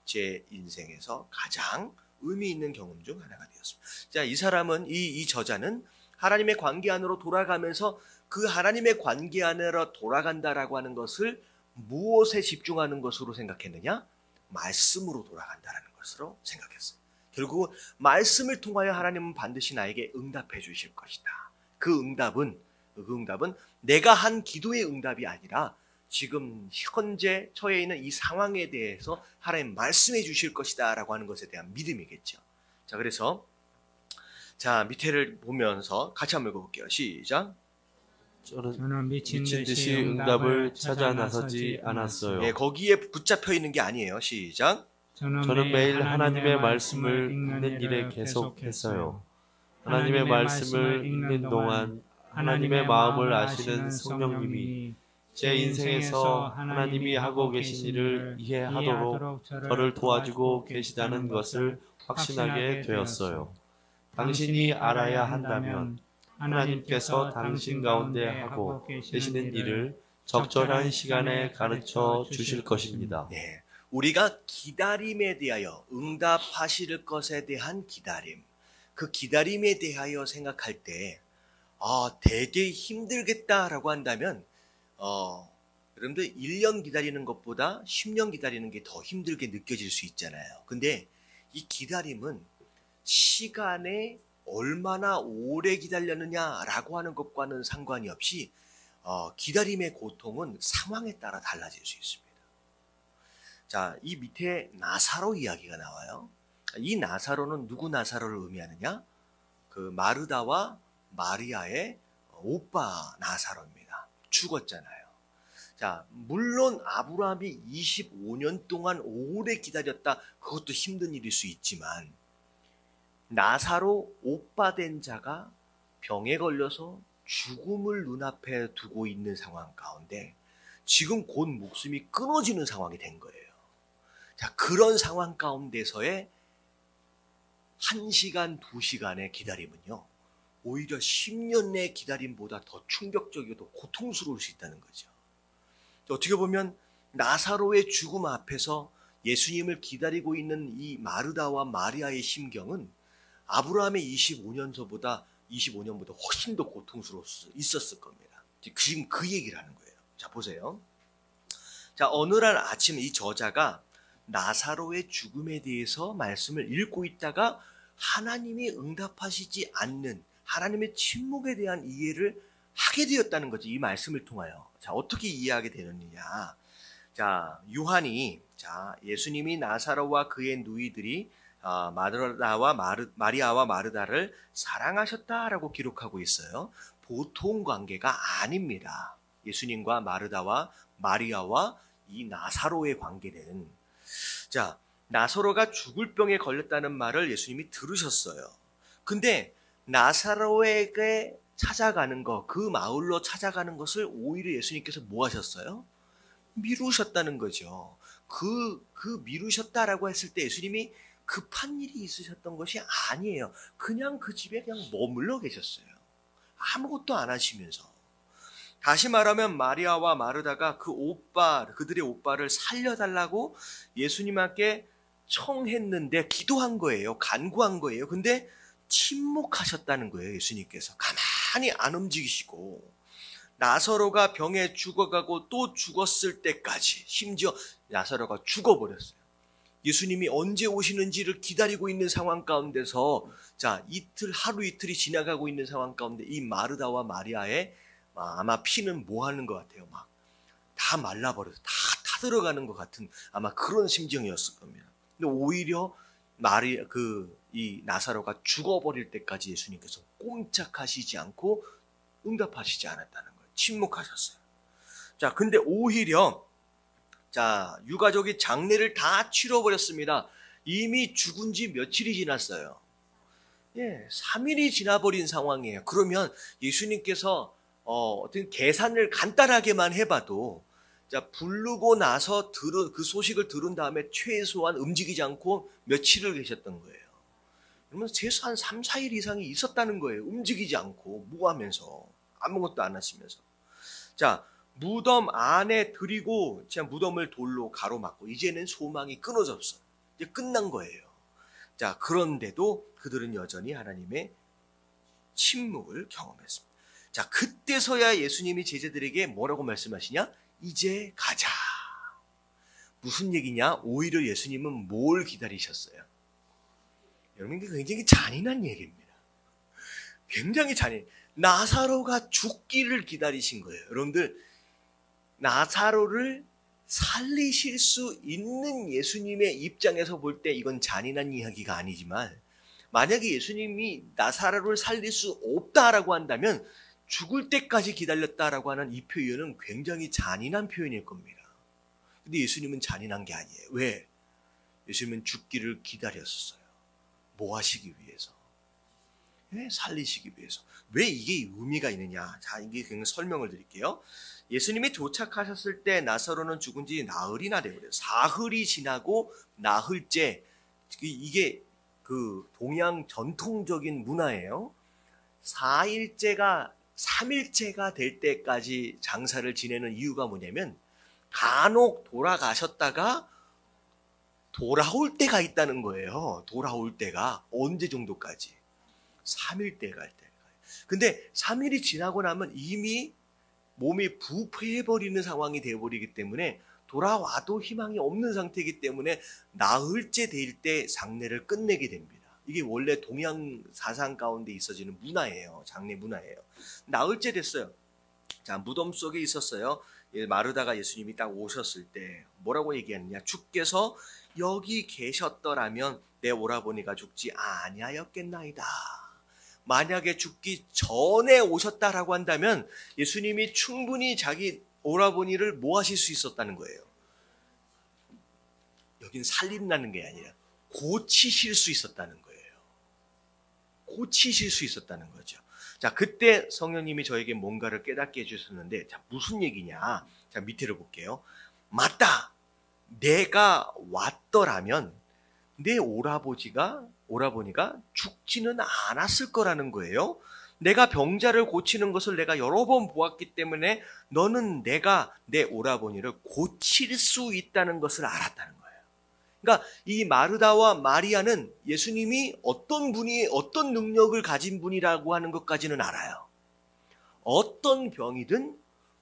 제 인생에서 가장 의미 있는 경험 중 하나가 되었습니다. 자, 이 사람은, 이 저자는 하나님의 관계 안으로 돌아가면서 그 하나님의 관계 안으로 돌아간다라고 하는 것을 무엇에 집중하는 것으로 생각했느냐? 말씀으로 돌아간다라는 것으로 생각했어요. 결국 말씀을 통하여 하나님은 반드시 나에게 응답해 주실 것이다. 그 응답은 내가 한 기도의 응답이 아니라 지금 현재 처해 있는 이 상황에 대해서 하나님 말씀해 주실 것이다 라고 하는 것에 대한 믿음이겠죠. 자, 그래서 자, 밑에를 보면서 같이 한번 읽어볼게요. 시작. 저는 미친 듯이 응답을 찾아 나서지 않았어요. 네, 거기에 붙잡혀 있는 게 아니에요. 시작. 저는 매일 하나님의 말씀을 읽는 일에 계속했어요. 하나님의 말씀을 읽는 동안 하나님의 마음을 아시는 성령님이 제 인생에서 하나님이 하고 계신 일을 이해하도록 저를 도와주고 계시다는 것을 확신하게 되었어요. 당신이 알아야 한다면 하나님께서 당신 가운데 하고 계시는 일을 적절한 시간에 가르쳐 주실 것입니다. 네, 우리가 기다림에 대하여, 응답하실 것에 대한 기다림, 그 기다림에 대하여 생각할 때 되게 힘들겠다라고 한다면 여러분들 1년 기다리는 것보다 10년 기다리는 게 더 힘들게 느껴질 수 있잖아요. 근데 이 기다림은 시간에 얼마나 오래 기다렸느냐라고 하는 것과는 상관이 없이 기다림의 고통은 상황에 따라 달라질 수 있습니다. 자, 이 밑에 나사로 이야기가 나와요. 이 나사로는 누구 나사로를 의미하느냐? 그 마르다와 마리아의 오빠 나사로입니다. 죽었잖아요. 자, 물론 아브라함이 25년 동안 오래 기다렸다, 그것도 힘든 일일 수 있지만 나사로 오빠 된 자가 병에 걸려서 죽음을 눈앞에 두고 있는 상황 가운데 지금 곧 목숨이 끊어지는 상황이 된 거예요. 자, 그런 상황 가운데서의 1시간, 2시간의 기다림은요, 오히려 10년의 기다림보다 더 충격적이고 고통스러울 수 있다는 거죠. 어떻게 보면 나사로의 죽음 앞에서 예수님을 기다리고 있는 이 마르다와 마리아의 심경은 아브라함의 25년보다 훨씬 더 고통스러울 수 있었을 겁니다. 지금 그 얘기를 하는 거예요. 자, 보세요. 자, 어느 날 아침 이 저자가 나사로의 죽음에 대해서 말씀을 읽고 있다가 하나님이 응답하시지 않는 하나님의 침묵에 대한 이해를 하게 되었다는 거지, 이 말씀을 통하여. 자, 어떻게 이해하게 되느냐? 자, 요한이, 예수님이 나사로와 그의 누이들이 마리아와 마르다를 사랑하셨다라고 기록하고 있어요. 보통 관계가 아닙니다. 예수님과 마르다와 마리아와 이 나사로의 관계는. 자, 나사로가 죽을 병에 걸렸다는 말을 예수님이 들으셨어요. 근데 나사로에게 찾아가는 것, 그 마을로 찾아가는 것을 오히려 예수님께서 뭐 하셨어요? 미루셨다는 거죠. 그 미루셨다라고 했을 때 예수님이 급한 일이 있으셨던 것이 아니에요. 그냥 그 집에 그냥 머물러 계셨어요. 아무것도 안 하시면서. 다시 말하면 마리아와 마르다가 그들의 오빠를 살려달라고 예수님께 청했는데 기도한 거예요. 간구한 거예요. 근데 침묵하셨다는 거예요. 예수님께서 가만히 안 움직이시고 나사로가 병에 죽어가고 또 죽었을 때까지, 심지어 나사로가 죽어버렸어요. 예수님이 언제 오시는지를 기다리고 있는 상황 가운데서, 하루 이틀이 지나가고 있는 상황 가운데 이 마르다와 마리아의 아마 피는 뭐 하는 것 같아요. 막 다 말라버려서 다 타들어가는 것 같은 아마 그런 심정이었을 겁니다. 근데 오히려 이 나사로가 죽어버릴 때까지 예수님께서 꼼짝하시지 않고 응답하시지 않았다는 거예요. 침묵하셨어요. 근데 오히려 유가족이 장례를 다 치러버렸습니다. 이미 죽은 지 며칠이 지났어요. 3일이 지나버린 상황이에요. 그러면 예수님께서 어떤 계산을 간단하게만 해봐도 부르고 나서 그 소식을 들은 다음에 최소한 움직이지 않고 며칠을 계셨던 거예요. 그러면 최소한 3, 4일 이상이 있었다는 거예요. 움직이지 않고 뭐 하면서 아무것도 안 하시면서. 무덤 안에 들이고 무덤을 돌로 가로막고 이제는 소망이 끊어졌어. 이제 끝난 거예요. 그런데도 그들은 여전히 하나님의 침묵을 경험했습니다. 그때서야 예수님이 제자들에게 뭐라고 말씀하시냐? 이제 가자. 무슨 얘기냐? 오히려 예수님은 뭘 기다리셨어요? 여러분, 이게 굉장히 잔인한 얘기입니다. 굉장히 나사로가 죽기를 기다리신 거예요. 여러분들, 나사로를 살리실 수 있는 예수님의 입장에서 볼 때 이건 잔인한 이야기가 아니지만, 만약에 예수님이 나사로를 살릴 수 없다라고 한다면 죽을 때까지 기다렸다라고 하는 이 표현은 굉장히 잔인한 표현일 겁니다. 근데 예수님은 잔인한 게 아니에요. 왜? 예수님은 죽기를 기다렸었어요. 뭐 하시기 위해서? 살리시기 위해서. 왜 이게 의미가 있느냐? 이게 굉장히 설명을 드릴게요. 예수님이 도착하셨을 때 나사로는 죽은 지 나흘이나 되어요. 사흘이 지나고 나흘째. 이게 그 동양 전통적인 문화예요. 3일째가 될 때까지 장사를 지내는 이유가 뭐냐면 간혹 돌아가셨다가 돌아올 때가 있다는 거예요. 돌아올 때가 언제 정도까지? 3일째 갈 때. 근데 3일이 지나고 나면 이미 몸이 부패해버리는 상황이 되어버리기 때문에 돌아와도 희망이 없는 상태이기 때문에 나흘째 될 때 장례를 끝내게 됩니다. 이게 원래 동양 사상 가운데 있어지는 문화예요. 장례 문화예요. 나흘째 됐어요. 무덤 속에 있었어요. 마르다가 예수님이 딱 오셨을 때 뭐라고 얘기했느냐? 주께서 여기 계셨더라면 내 오라버니가 죽지 아니하였겠나이다. 만약에 죽기 전에 오셨다라고 한다면 예수님이 충분히 자기 오라버니를 뭐 하실 수 있었다는 거예요. 여긴 살린다는 게 아니라 고치실 수 있었다는 거예요. 고치실 수 있었다는 거죠. 그때 성령님이 저에게 뭔가를 깨닫게 해주셨는데, 무슨 얘기냐? 밑에를 볼게요. 맞다! 내가 왔더라면 내 오라버니가 죽지는 않았을 거라는 거예요. 내가 병자를 고치는 것을 내가 여러 번 보았기 때문에 너는 내 오라버니를 고칠 수 있다는 것을 알았다는 거예요. 그러니까 이 마르다와 마리아는 예수님이 어떤 능력을 가진 분이라고 하는 것까지는 알아요. 어떤 병이든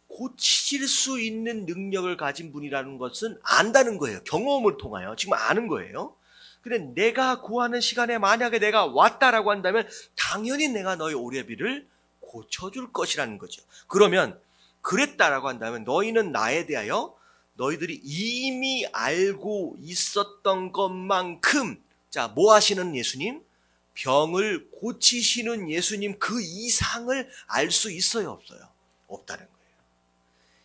고칠 수 있는 능력을 가진 분이라는 것은 안다는 거예요. 경험을 통하여 지금 아는 거예요. 근데 내가 구하는 시간에 만약에 내가 왔다라고 한다면 당연히 내가 너희 오라비를 고쳐줄 것이라는 거죠. 그러면 그랬다라고 한다면 너희는 나에 대하여 너희들이 이미 알고 있었던 것만큼, 뭐 하시는 예수님? 병을 고치시는 예수님 그 이상을 알 수 있어요, 없어요? 없다는 거예요.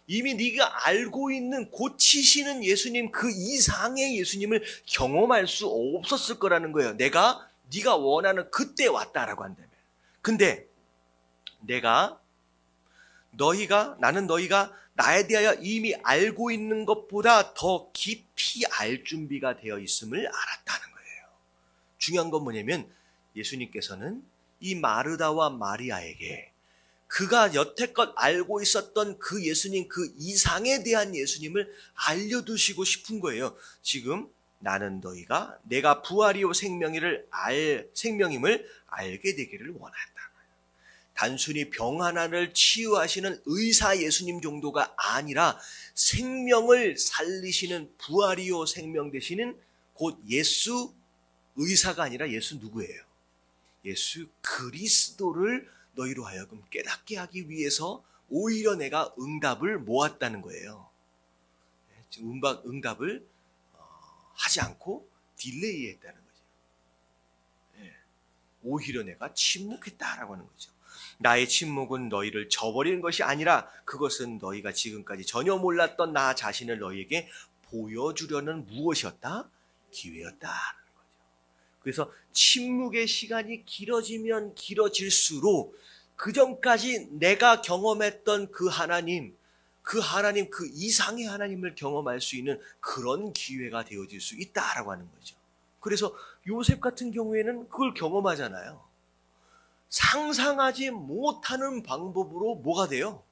이미 네가 알고 있는 고치시는 예수님 그 이상의 예수님을 경험할 수 없었을 거라는 거예요. 네가 원하는 그때 왔다라고 한다면. 근데 나는 너희가 나에 대하여 이미 알고 있는 것보다 더 깊이 알 준비가 되어 있음을 알았다는 거예요. 중요한 건 뭐냐면 예수님께서는 이 마르다와 마리아에게 그가 여태껏 알고 있었던 그 예수님, 그 이상에 대한 예수님을 알려두시고 싶은 거예요. 지금 나는 너희가 내가 부활이요 생명임을 알게 되기를 원한다. 단순히 병 하나를 치유하시는 의사 예수님 정도가 아니라 생명을 살리시는 부활이요 생명 되시는 곧 예수 의사가 아니라 예수 누구예요? 예수 그리스도를 너희로 하여금 깨닫게 하기 위해서 오히려 내가 응답을 모았다는 거예요. 응답을 하지 않고 딜레이 했다는 거죠. 오히려 내가 침묵했다라고 하는 거죠. 나의 침묵은 너희를 저버리는 것이 아니라 그것은 너희가 지금까지 전혀 몰랐던 나 자신을 너희에게 보여주려는 무엇이었다? 기회였다라는 거죠. 그래서 침묵의 시간이 길어지면 길어질수록 그 전까지 내가 경험했던 그 하나님, 그 이상의 하나님을 경험할 수 있는 그런 기회가 되어질 수 있다라고 하는 거죠. 그래서 요셉 같은 경우에는 그걸 경험하잖아요. 상상하지 못하는 방법으로 뭐가 돼요?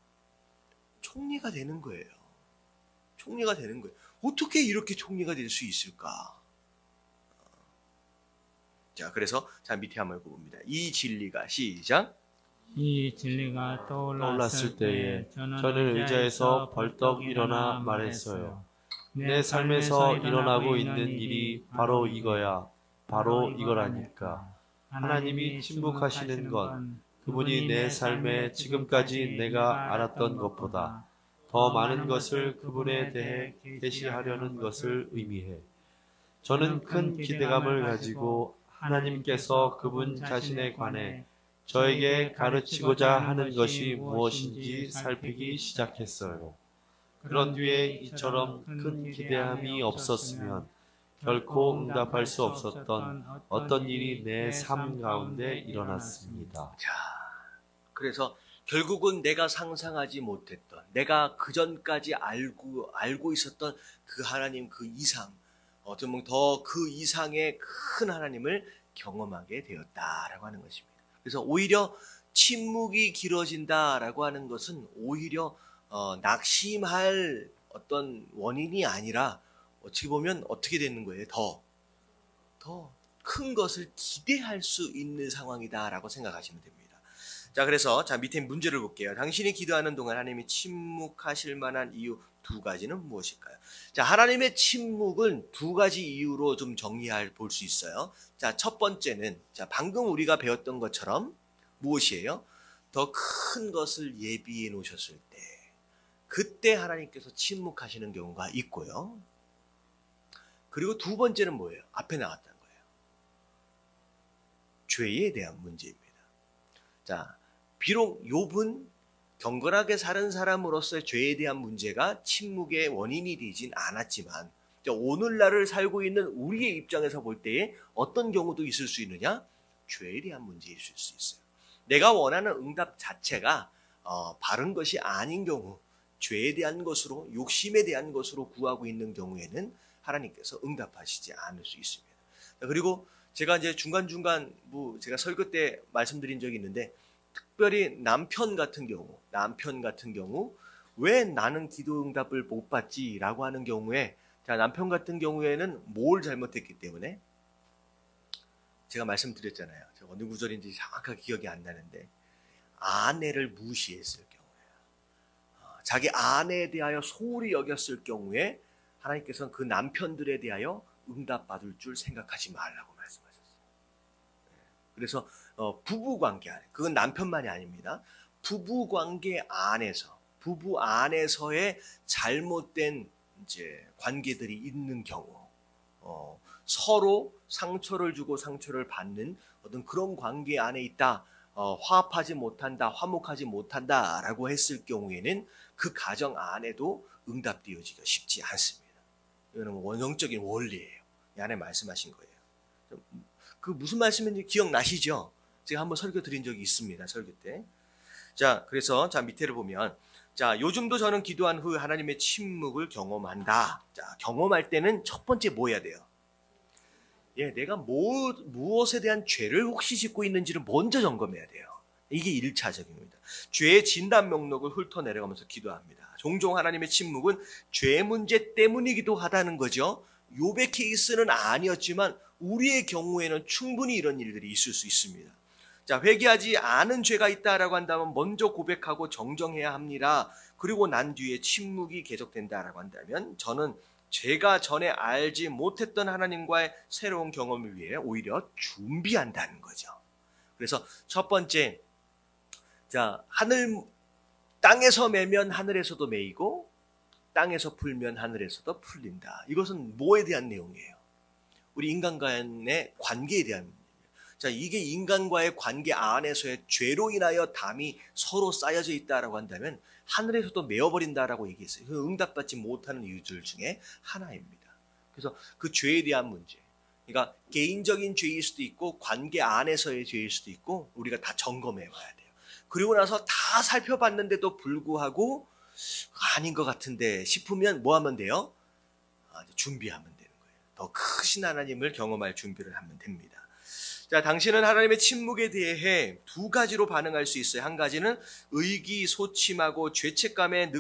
총리가 되는 거예요. 총리가 되는 거예요. 어떻게 이렇게 총리가 될 수 있을까? 자, 그래서 밑에 한번 읽어봅니다. 이 진리가 시작. 이 진리가 떠올랐을 때에 저는 의자에서 벌떡 일어나 말했어요. 내 삶에서 일어나고 있는 일이 바로 이거야. 바로 이거라니까. 하나님이 침묵하시는 건 그분이 내 삶에 지금까지 내가 알았던 것보다 더 많은 것을 그분에 대해 계시하려는 것을 의미해. 저는 큰 기대감을 가지고 하나님께서 그분 자신에 관해 저에게 가르치고자 하는 것이 무엇인지 살피기 시작했어요. 그런 뒤에 이처럼 큰 기대함이 없었으면 결코 응답할 수 없었던 어떤 일이 내 삶 가운데 일어났습니다. 자, 그래서 결국은 내가 상상하지 못했던, 내가 그전까지 알고 있었던 그 하나님, 그 이상, 어떤 더 그 이상의 큰 하나님을 경험하게 되었다라고 하는 것입니다. 그래서 오히려 침묵이 길어진다라고 하는 것은 오히려 낙심할 어떤 원인이 아니라 어떻게 보면 어떻게 되는 거예요? 더 큰 것을 기대할 수 있는 상황이다라고 생각하시면 됩니다. 자, 그래서 밑에 문제를 볼게요. 당신이 기도하는 동안 하나님이 침묵하실 만한 이유 두 가지는 무엇일까요? 자, 하나님의 침묵은 두 가지 이유로 좀 볼 수 있어요. 자, 첫 번째는 방금 우리가 배웠던 것처럼 무엇이에요? 더 큰 것을 예비해 놓으셨을 때 그때 하나님께서 침묵하시는 경우가 있고요. 그리고 두 번째는 뭐예요? 앞에 나왔던 거예요. 죄에 대한 문제입니다. 자, 비록 욥은 경건하게 사는 사람으로서의 죄에 대한 문제가 침묵의 원인이 되진 않았지만 오늘날을 살고 있는 우리의 입장에서 볼 때에 어떤 경우도 있을 수 있느냐? 죄에 대한 문제일 수 있어요. 내가 원하는 응답 자체가 바른 것이 아닌 경우, 죄에 대한 것으로, 욕심에 대한 것으로 구하고 있는 경우에는 하나님께서 응답하시지 않을 수 있습니다. 그리고 제가 이제 중간중간 제가 설교 때 말씀드린 적이 있는데, 특별히 남편 같은 경우 왜 나는 기도 응답을 못 받지라고 하는 경우에, 남편 같은 경우에는 뭘 잘못했기 때문에 제가 말씀드렸잖아요. 제가 어느 구절인지 정확하게 기억이 안 나는데 아내를 무시했을 경우에, 자기 아내에 대하여 소홀히 여겼을 경우에 하나님께서는 그 남편들에 대하여 응답받을 줄 생각하지 말라고 말씀하셨어요. 그래서 부부관계 안에, 그건 남편만이 아닙니다. 부부관계 안에서, 부부 안에서의 잘못된 관계들이 있는 경우, 서로 상처를 주고 상처를 받는 어떤 그런 관계 안에 있다, 화합하지 못한다, 화목하지 못한다라고 했을 경우에는 그 가정 안에도 응답되어지기가 쉽지 않습니다. 이거는 원형적인 원리예요. 이 안에 말씀하신 거예요. 그 무슨 말씀인지 기억나시죠? 제가 한번 설교 드린 적이 있습니다. 설교 때. 자, 그래서 밑에를 보면 자, 요즘도 저는 기도한 후 하나님의 침묵을 경험한다. 자, 경험할 때는 첫 번째 뭐 해야 돼요? 예, 내가 무엇에 대한 죄를 혹시 짓고 있는지를 먼저 점검해야 돼요. 이게 1차적입니다. 죄의 진단 목록을 훑어내려가면서 기도합니다. 종종 하나님의 침묵은 죄 문제 때문이기도 하다는 거죠. 욥의 케이스는 아니었지만 우리의 경우에는 충분히 이런 일들이 있을 수 있습니다. 자, 회개하지 않은 죄가 있다라고 한다면 먼저 고백하고 정정해야 합니다. 그리고 난 뒤에 침묵이 계속된다라고 한다면 저는 제가 전에 알지 못했던 하나님과의 새로운 경험을 위해 오히려 준비한다는 거죠. 그래서 첫 번째, 자, 땅에서 매면 하늘에서도 매이고 땅에서 풀면 하늘에서도 풀린다. 이것은 뭐에 대한 내용이에요? 우리 인간 간의 관계에 대한 문제입니다. 자, 이게 인간과의 관계 안에서의 죄로 인하여 담이 서로 쌓여져 있다라고 한다면 하늘에서도 메어버린다라고 얘기했어요. 그 응답받지 못하는 이유들 중에 하나입니다. 그래서 그 죄에 대한 문제, 그러니까 개인적인 죄일 수도 있고 관계 안에서의 죄일 수도 있고 우리가 다 점검해 봐야 돼요. 그리고 나서 다 살펴봤는데도 불구하고 아닌 것 같은데 싶으면 뭐 하면 돼요? 준비하면 되는 거예요. 더 크신 하나님을 경험할 준비를 하면 됩니다. 자, 당신은 하나님의 침묵에 대해 두 가지로 반응할 수 있어요. 한 가지는 의기소침하고 죄책감을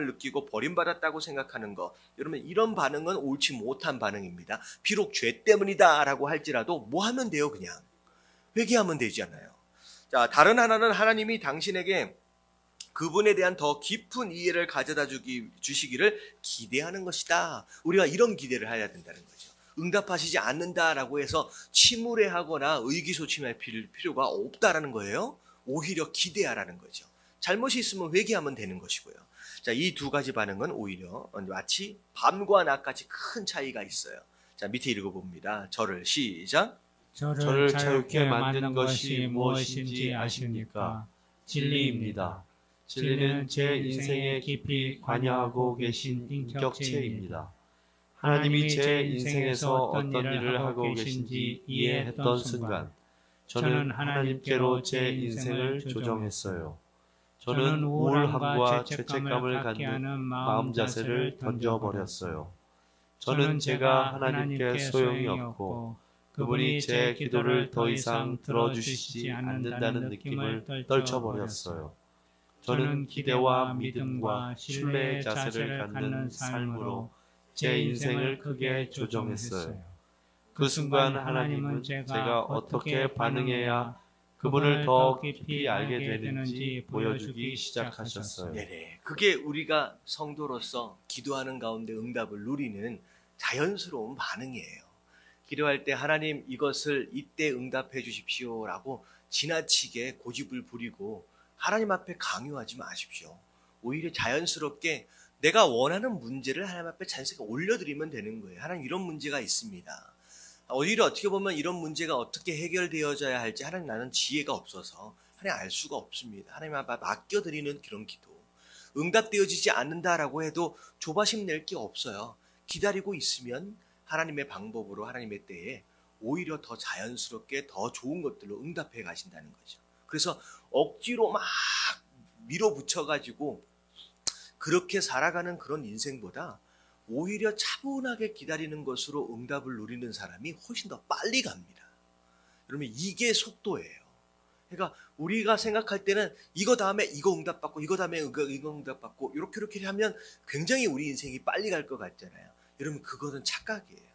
느끼고 버림받았다고 생각하는 것. 여러분, 이런 반응은 옳지 못한 반응입니다. 비록 죄 때문이다라고 할지라도 뭐 하면 돼요? 그냥 회개하면 되잖아요. 자, 다른 하나는 하나님이 당신에게 그분에 대한 더 깊은 이해를 가져다 주시기를 기대하는 것이다. 우리가 이런 기대를 해야 된다는 거죠. 응답하시지 않는다라고 해서 침울해하거나 의기소침할 필요가 없다라는 거예요. 오히려 기대하라는 거죠. 잘못이 있으면 회개하면 되는 것이고요. 자, 이 두 가지 반응은 오히려 마치 밤과 낮같이 큰 차이가 있어요. 자, 밑에 읽어봅니다. 저를 시작. 저를 자유케 만든 것이 무엇인지 아십니까? 진리입니다. 진리는 제 인생에 깊이 관여하고 계신 인격체입니다. 하나님이 제 인생에서 어떤 일을 하고 계신지 이해했던 순간 저는 하나님께로 제 인생을 조정했어요. 저는 우울함과 죄책감을 갖는 마음 자세를 던져버렸어요. 저는 제가 하나님께 소용이 없고 그분이 제 기도를 더 이상 들어주시지 않는다는 느낌을 떨쳐버렸어요. 저는 기대와 믿음과 신뢰의 자세를 갖는 삶으로 제 인생을 크게 조정했어요. 그 순간 하나님은 제가 어떻게 반응해야 그분을 더 깊이 알게 되는지 보여주기 시작하셨어요. 네네. 그게 우리가 성도로서 기도하는 가운데 응답을 누리는 자연스러운 반응이에요. 기도할 때 하나님 이것을 이때 응답해 주십시오라고 지나치게 고집을 부리고 하나님 앞에 강요하지 마십시오. 오히려 자연스럽게 내가 원하는 문제를 하나님 앞에 자연스럽게 올려드리면 되는 거예요. 하나님 이런 문제가 있습니다. 오히려 어떻게 보면 이런 문제가 어떻게 해결되어져야 할지 하나님 나는 지혜가 없어서 하나님 알 수가 없습니다. 하나님 앞에 맡겨드리는 그런 기도. 응답되어지지 않는다라고 해도 조바심 낼 게 없어요. 기다리고 있으면 하나님의 방법으로 하나님의 때에 오히려 더 자연스럽게 더 좋은 것들로 응답해 가신다는 거죠. 그래서 억지로 막 밀어붙여가지고 그렇게 살아가는 그런 인생보다 오히려 차분하게 기다리는 것으로 응답을 누리는 사람이 훨씬 더 빨리 갑니다. 여러분 이게 속도예요. 그러니까 우리가 생각할 때는 이거 다음에 이거 응답받고 이거 다음에 이거 응답받고 이렇게 하면 굉장히 우리 인생이 빨리 갈 것 같잖아요. 여러분 그거는 착각이에요.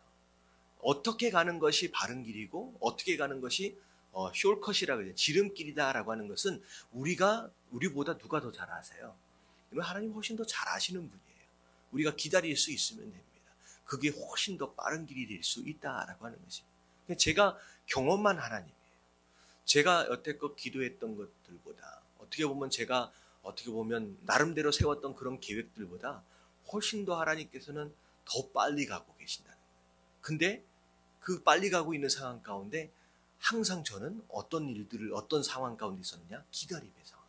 어떻게 가는 것이 바른 길이고 어떻게 가는 것이 숄컷이라고 해요. 지름길이다라고 하는 것은 우리보다 누가 더 잘 아세요? 하나님 훨씬 더 잘 아시는 분이에요. 우리가 기다릴 수 있으면 됩니다. 그게 훨씬 더 빠른 길이 될 수 있다라고 하는 것입니다. 제가 경험한 하나님이에요. 제가 여태껏 기도했던 것들보다 제가 나름대로 세웠던 그런 계획들보다 훨씬 더 하나님께서는 더 빨리 가고 계신다는 거예요. 근데 그 빨리 가고 있는 상황 가운데 항상 저는 어떤 상황 가운데 있었느냐? 기다림의 상황.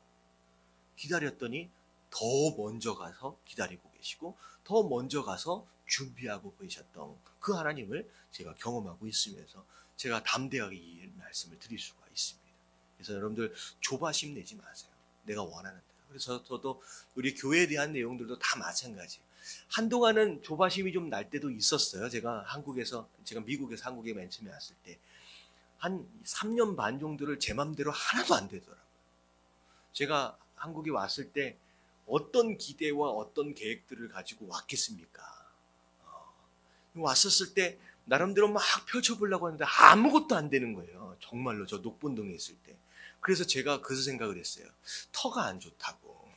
기다렸더니 더 먼저 가서 기다리고 계시고 더 먼저 가서 준비하고 계셨던 그 하나님을 제가 경험하고 있으면서 제가 담대하게 이 말씀을 드릴 수가 있습니다. 그래서 여러분들 조바심 내지 마세요. 내가 원하는 대로. 그래서 저도 우리 교회에 대한 내용들도 다 마찬가지예요. 한동안은 조바심이 좀 날 때도 있었어요. 제가 미국에서 한국에 맨 처음에 왔을 때 한 3년 반 정도를 제 맘대로 하나도 안 되더라고요. 제가 한국에 왔을 때 어떤 기대와 어떤 계획들을 가지고 왔겠습니까? 왔었을 때 나름대로 막 펼쳐보려고 하는데 아무것도 안 되는 거예요. 정말로 저 녹본동에 있을 때. 그래서 제가 그 생각을 했어요. 터가 안 좋다고.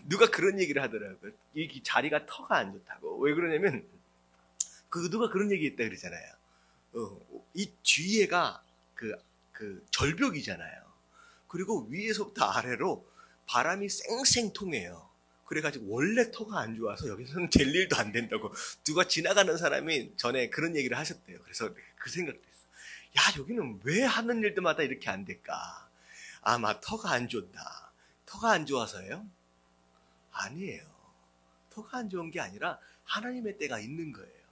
누가 그런 얘기를 하더라고요. 이 자리가 터가 안 좋다고. 왜 그러냐면 누가 그런 얘기 했다 그러잖아요. 이 뒤에가 그 절벽이잖아요. 그리고 위에서부터 아래로 바람이 쌩쌩 통해요. 그래가지고 원래 터가 안 좋아서 여기서는 될 일도 안 된다고 누가 지나가는 사람이 전에 그런 얘기를 하셨대요. 그래서 그 생각도 했어. 야, 여기는 왜 하는 일들마다 이렇게 안 될까? 아마 터가 안 좋다. 터가 안 좋아서예요? 아니에요. 터가 안 좋은 게 아니라 하나님의 때가 있는 거예요.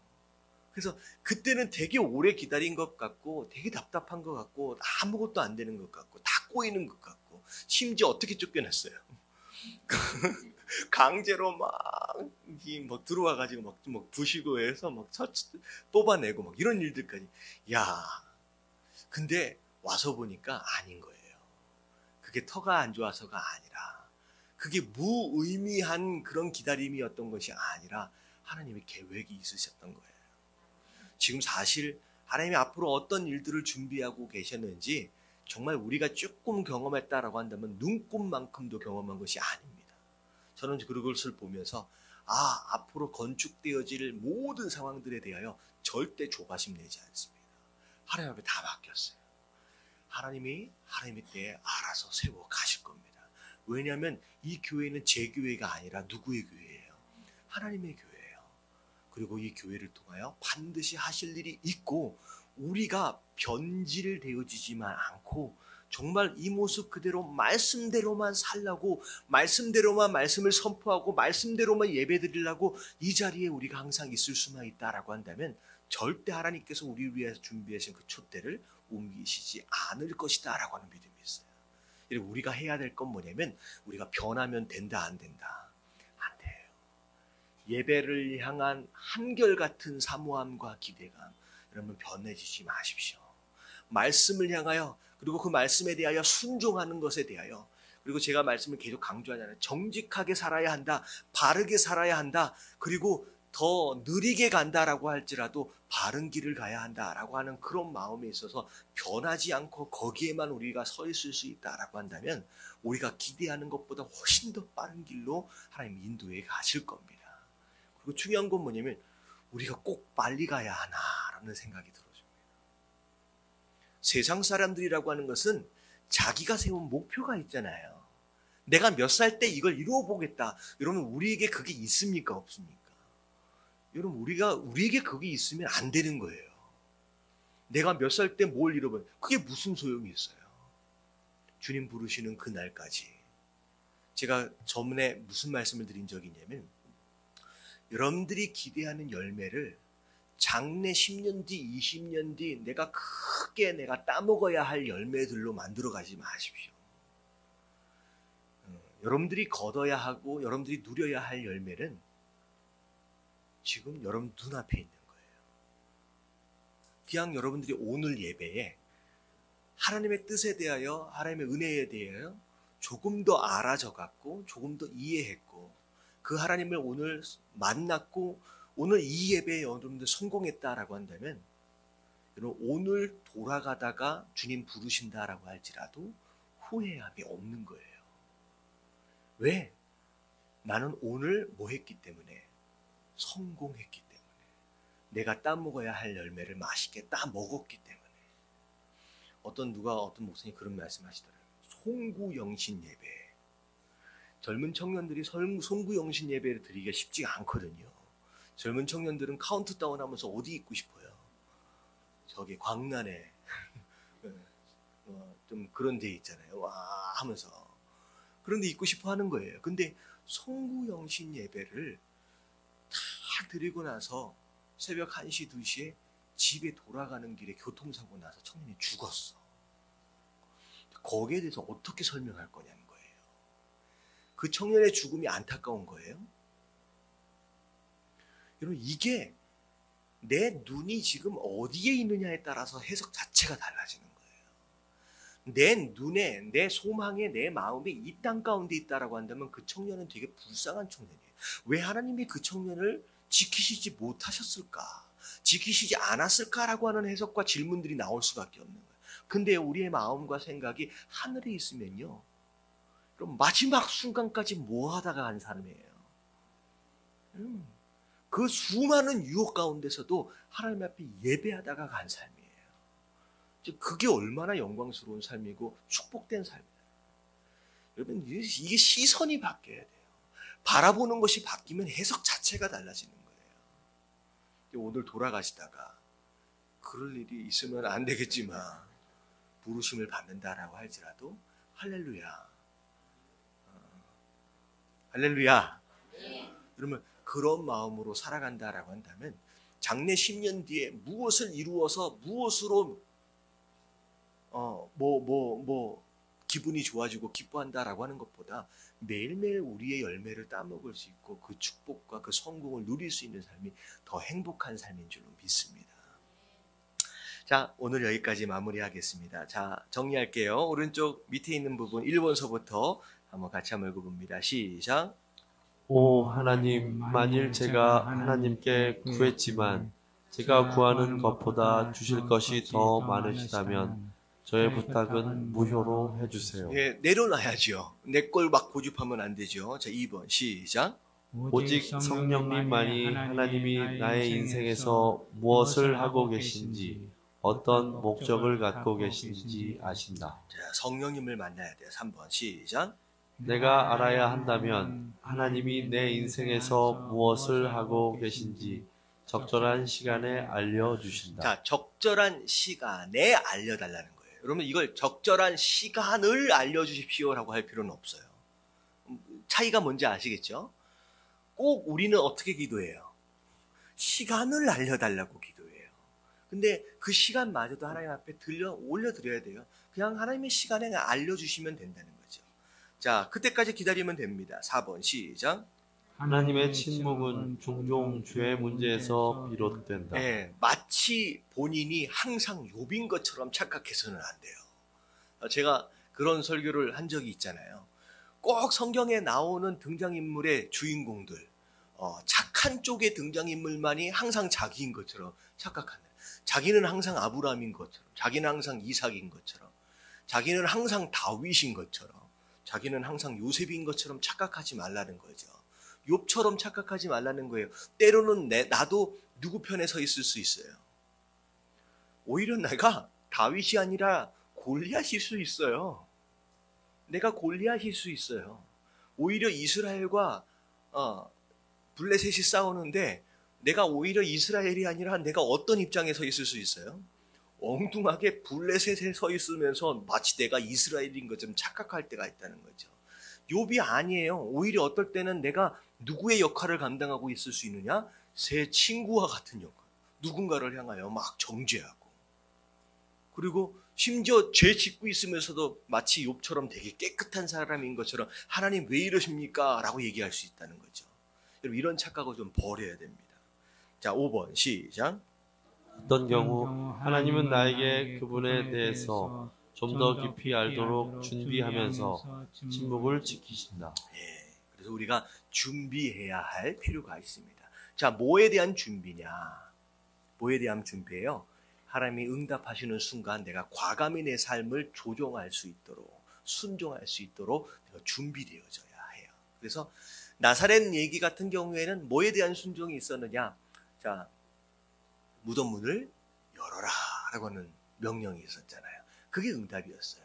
그래서 그때는 되게 오래 기다린 것 같고 되게 답답한 것 같고 아무것도 안 되는 것 같고 다 꼬이는 것 같고 심지어 어떻게 쫓겨났어요? 강제로 막 들어와가지고 막 부시고 해서 막 뽑아내고 막 이런 일들까지. 야, 근데 와서 보니까 아닌 거예요. 그게 터가 안 좋아서가 아니라 그게 무의미한 그런 기다림이었던 것이 아니라 하나님의 계획이 있으셨던 거예요. 지금 사실 하나님이 앞으로 어떤 일들을 준비하고 계셨는지 정말 우리가 조금 경험했다라고 한다면 눈꼽만큼도 경험한 것이 아닙니다. 저는 그것을 보면서 앞으로 건축되어질 모든 상황들에 대하여 절대 조바심 내지 않습니다. 하나님 앞에 다 맡겼어요. 하나님이 하나님의 때에 알아서 세워 가실 겁니다. 왜냐하면 이 교회는 제 교회가 아니라 누구의 교회예요? 하나님의 교회예요. 그리고 이 교회를 통하여 반드시 하실 일이 있고 우리가 변질되어지지만 않고 정말 이 모습 그대로 말씀대로만 살라고 말씀대로만 말씀을 선포하고 말씀대로만 예배드리려고 이 자리에 우리가 항상 있을 수만 있다라고 한다면 절대 하나님께서 우리를 위해서 준비하신 그 촛대를 옮기시지 않을 것이다 라고 하는 믿음이 있어요. 우리가 해야 될 건 뭐냐면 우리가 변하면 된다 안 된다? 안 돼요. 예배를 향한 한결같은 사모함과 기대감, 여러분 변해지지 마십시오. 말씀을 향하여 그리고 그 말씀에 대하여 순종하는 것에 대하여 그리고 제가 말씀을 계속 강조하잖아요. 정직하게 살아야 한다. 바르게 살아야 한다. 그리고 더 느리게 간다라고 할지라도 바른 길을 가야 한다라고 하는 그런 마음에 있어서 변하지 않고 거기에만 우리가 서 있을 수 있다라고 한다면 우리가 기대하는 것보다 훨씬 더 빠른 길로 하나님 인도해 가실 겁니다. 그리고 중요한 건 뭐냐면 우리가 꼭 빨리 가야 하나라는 생각이 들어집니다. 세상 사람들이라고 하는 것은 자기가 세운 목표가 있잖아요. 내가 몇 살 때 이걸 이루어 보겠다. 여러분 우리에게 그게 있습니까? 없습니까? 여러분 우리에게 그게 있으면 안 되는 거예요. 내가 몇 살 때 뭘 이루어본 그게 무슨 소용이 있어요? 주님 부르시는 그날까지. 제가 전에 무슨 말씀을 드린 적이 있냐면 여러분들이 기대하는 열매를 장래 10년 뒤, 20년 뒤 내가 크게 내가 따먹어야 할 열매들로 만들어 가지 마십시오. 여러분들이 거둬야 하고 여러분들이 누려야 할 열매는 지금 여러분 눈앞에 있는 거예요. 그냥 여러분들이 오늘 예배에 하나님의 뜻에 대하여 하나님의 은혜에 대하여 조금 더 알아져갖고 조금 더 이해했고 그 하나님을 오늘 만났고 오늘 이 예배에 여러분들 성공했다라고 한다면 여러분 오늘 돌아가다가 주님 부르신다라고 할지라도 후회함이 없는 거예요. 왜? 나는 오늘 뭐 했기 때문에? 성공했기 때문에. 내가 따먹어야 할 열매를 맛있게 따먹었기 때문에. 어떤 목사님이 그런 말씀 하시더라고요. 송구영신 예배. 젊은 청년들이 송구영신 예배를 드리기가 쉽지가 않거든요. 젊은 청년들은 카운트다운 하면서 어디 있고 싶어요? 저기 광란에 좀 그런 데 있잖아요. 와 하면서 그런 데 있고 싶어 하는 거예요. 근데 송구영신 예배를 다 드리고 나서 새벽 1시, 2시에 집에 돌아가는 길에 교통사고 나서 청년이 죽었어. 거기에 대해서 어떻게 설명할 거냐는 거예요. 그 청년의 죽음이 안타까운 거예요? 여러분, 이게 내 눈이 지금 어디에 있느냐에 따라서 해석 자체가 달라지는 거예요. 내 눈에, 내 소망에, 내 마음이 이 땅 가운데 있다라고 한다면 그 청년은 되게 불쌍한 청년이에요. 왜 하나님이 그 청년을 지키시지 못하셨을까? 지키시지 않았을까라고 하는 해석과 질문들이 나올 수밖에 없는 거예요. 근데 우리의 마음과 생각이 하늘에 있으면요, 그럼 마지막 순간까지 뭐 하다가 간 사람이에요? 그 수많은 유혹 가운데서도 하나님 앞에 예배하다가 간 삶이에요. 그게 얼마나 영광스러운 삶이고 축복된 삶이에요. 여러분, 이게 시선이 바뀌어야 돼요. 바라보는 것이 바뀌면 해석 자체가 달라지는 거예요. 오늘 돌아가시다가 그럴 일이 있으면 안 되겠지만 부르심을 받는다라고 할지라도 할렐루야, 할렐루야. 그러면 그런 마음으로 살아간다라고 한다면 장래 10년 뒤에 무엇을 이루어서 무엇으로 기분이 좋아지고 기뻐한다라고 하는 것보다 매일매일 우리의 열매를 따먹을 수 있고 그 축복과 그 성공을 누릴 수 있는 삶이 더 행복한 삶인 줄로 믿습니다. 자, 오늘 여기까지 마무리하겠습니다. 자, 정리할게요. 오른쪽 밑에 있는 부분 1번서부터 한번 같이 한번 읽어봅니다. 시작. 오 하나님, 만일 제가 하나님께 구했지만 제가 구하는 것보다 주실 것이 더 많으시다면 저의 부탁은 무효로 해주세요. 예, 내려놔야죠. 내 걸 막 고집하면 안 되죠. 자, 2번 시작. 오직 성령님만이 하나님이 나의 인생에서 무엇을 하고 계신지, 어떤 목적을 갖고 계신지 아신다. 자, 성령님을 만나야 돼요. 3번 시작. 내가 알아야 한다면 하나님이 내 인생에서 무엇을 하고 계신지 적절한 시간에 알려주신다. 자, 적절한 시간에 알려달라는 거예요. 여러분, 이걸 적절한 시간을 알려주십시오라고 할 필요는 없어요. 차이가 뭔지 아시겠죠? 꼭 우리는 어떻게 기도해요? 시간을 알려달라고 기도해요. 근데 그 시간마저도 하나님 앞에 올려드려야 돼요. 그냥 하나님의 시간에 알려주시면 된다는 거죠. 자, 그때까지 기다리면 됩니다. 4번 시작. 하나님의 침묵은 종종 죄의 문제에서 비롯된다. 네, 마치 본인이 항상 욥인 것처럼 착각해서는 안 돼요. 제가 그런 설교를 한 적이 있잖아요. 꼭 성경에 나오는 등장인물의 주인공들, 착한 쪽의 등장인물만이 항상 자기인 것처럼 착각하는, 자기는 항상 아브라함인 것처럼, 자기는 항상 이삭인 것처럼, 자기는 항상 다윗인 것처럼, 자기는 항상 요셉인 것처럼 착각하지 말라는 거죠. 욥처럼 착각하지 말라는 거예요. 때로는 나도 누구 편에 서 있을 수 있어요. 오히려 내가 다윗이 아니라 골리앗일 수 있어요. 내가 골리앗일 수 있어요. 오히려 이스라엘과 블레셋이 싸우는데 내가 오히려 이스라엘이 아니라 내가 어떤 입장에 서 있을 수 있어요? 엉뚱하게 블레셋에 서 있으면서 마치 내가 이스라엘인 것처럼 착각할 때가 있다는 거죠. 욥이 아니에요. 오히려 어떨 때는 내가 누구의 역할을 감당하고 있을 수 있느냐? 새 친구와 같은 역할. 누군가를 향하여 막 정죄하고, 그리고 심지어 죄 짓고 있으면서도 마치 욥처럼 되게 깨끗한 사람인 것처럼 하나님 왜 이러십니까? 라고 얘기할 수 있다는 거죠. 여러분, 이런 착각을 좀 버려야 됩니다. 자, 5번 시작. 어떤 경우 하나님은 나에게 그분에 대해서 좀 더 깊이 알도록 준비하면서 침묵을 지키신다. 예, 그래서 우리가 준비해야 할 필요가 있습니다. 자, 뭐에 대한 준비냐? 뭐에 대한 준비예요? 하나님이 응답하시는 순간 내가 과감히 내 삶을 조정할 수 있도록, 순종할 수 있도록 내가 준비되어져야 해요. 그래서 나사렛 얘기 같은 경우에는 뭐에 대한 순종이 있었느냐? 자, 무덤 문을 열어라 라고 하는 명령이 있었잖아요. 그게 응답이었어요.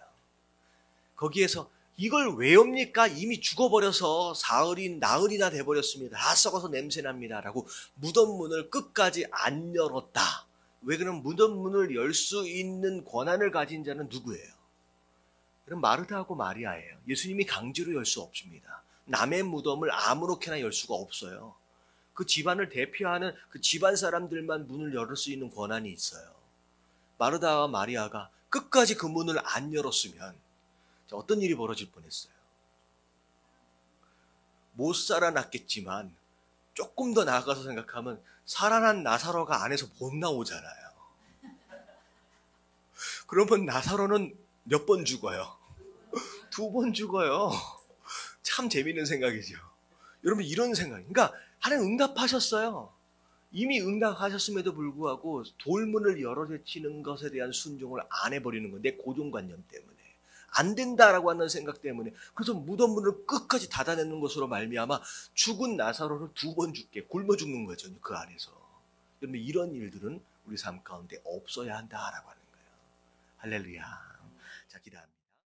거기에서 이걸 왜 옵니까? 이미 죽어버려서 나흘이나 돼버렸습니다. 다 썩어서 냄새납니다. 라고 무덤 문을 끝까지 안 열었다. 왜 그럼 무덤 문을 열 수 있는 권한을 가진 자는 누구예요? 그럼 마르다하고 마리아예요. 예수님이 강제로 열 수 없습니다. 남의 무덤을 아무렇게나 열 수가 없어요. 그 집안을 대표하는 그 집안 사람들만 문을 열을 수 있는 권한이 있어요. 마르다와 마리아가 끝까지 그 문을 안 열었으면 어떤 일이 벌어질 뻔했어요. 못 살아났겠지만 조금 더 나아가서 생각하면 살아난 나사로가 안에서 못 나오잖아요. 그러면 나사로는 몇 번 죽어요? 2번 죽어요. 참 재밌는 생각이죠. 여러분 이런 생각. 그러니까 하나님 응답하셨어요. 이미 응답하셨음에도 불구하고 돌문을 열어 제치는 것에 대한 순종을 안 해버리는 건데 고정관념 때문에. 안 된다라고 하는 생각 때문에. 그래서 무덤문을 끝까지 닫아내는 것으로 말미암아 죽은 나사로를 2번 죽게 굶어 죽는 거죠. 그 안에서. 여러분 이런 일들은 우리 삶 가운데 없어야 한다라고 하는 거예요. 할렐루야. 자, 기도합니다.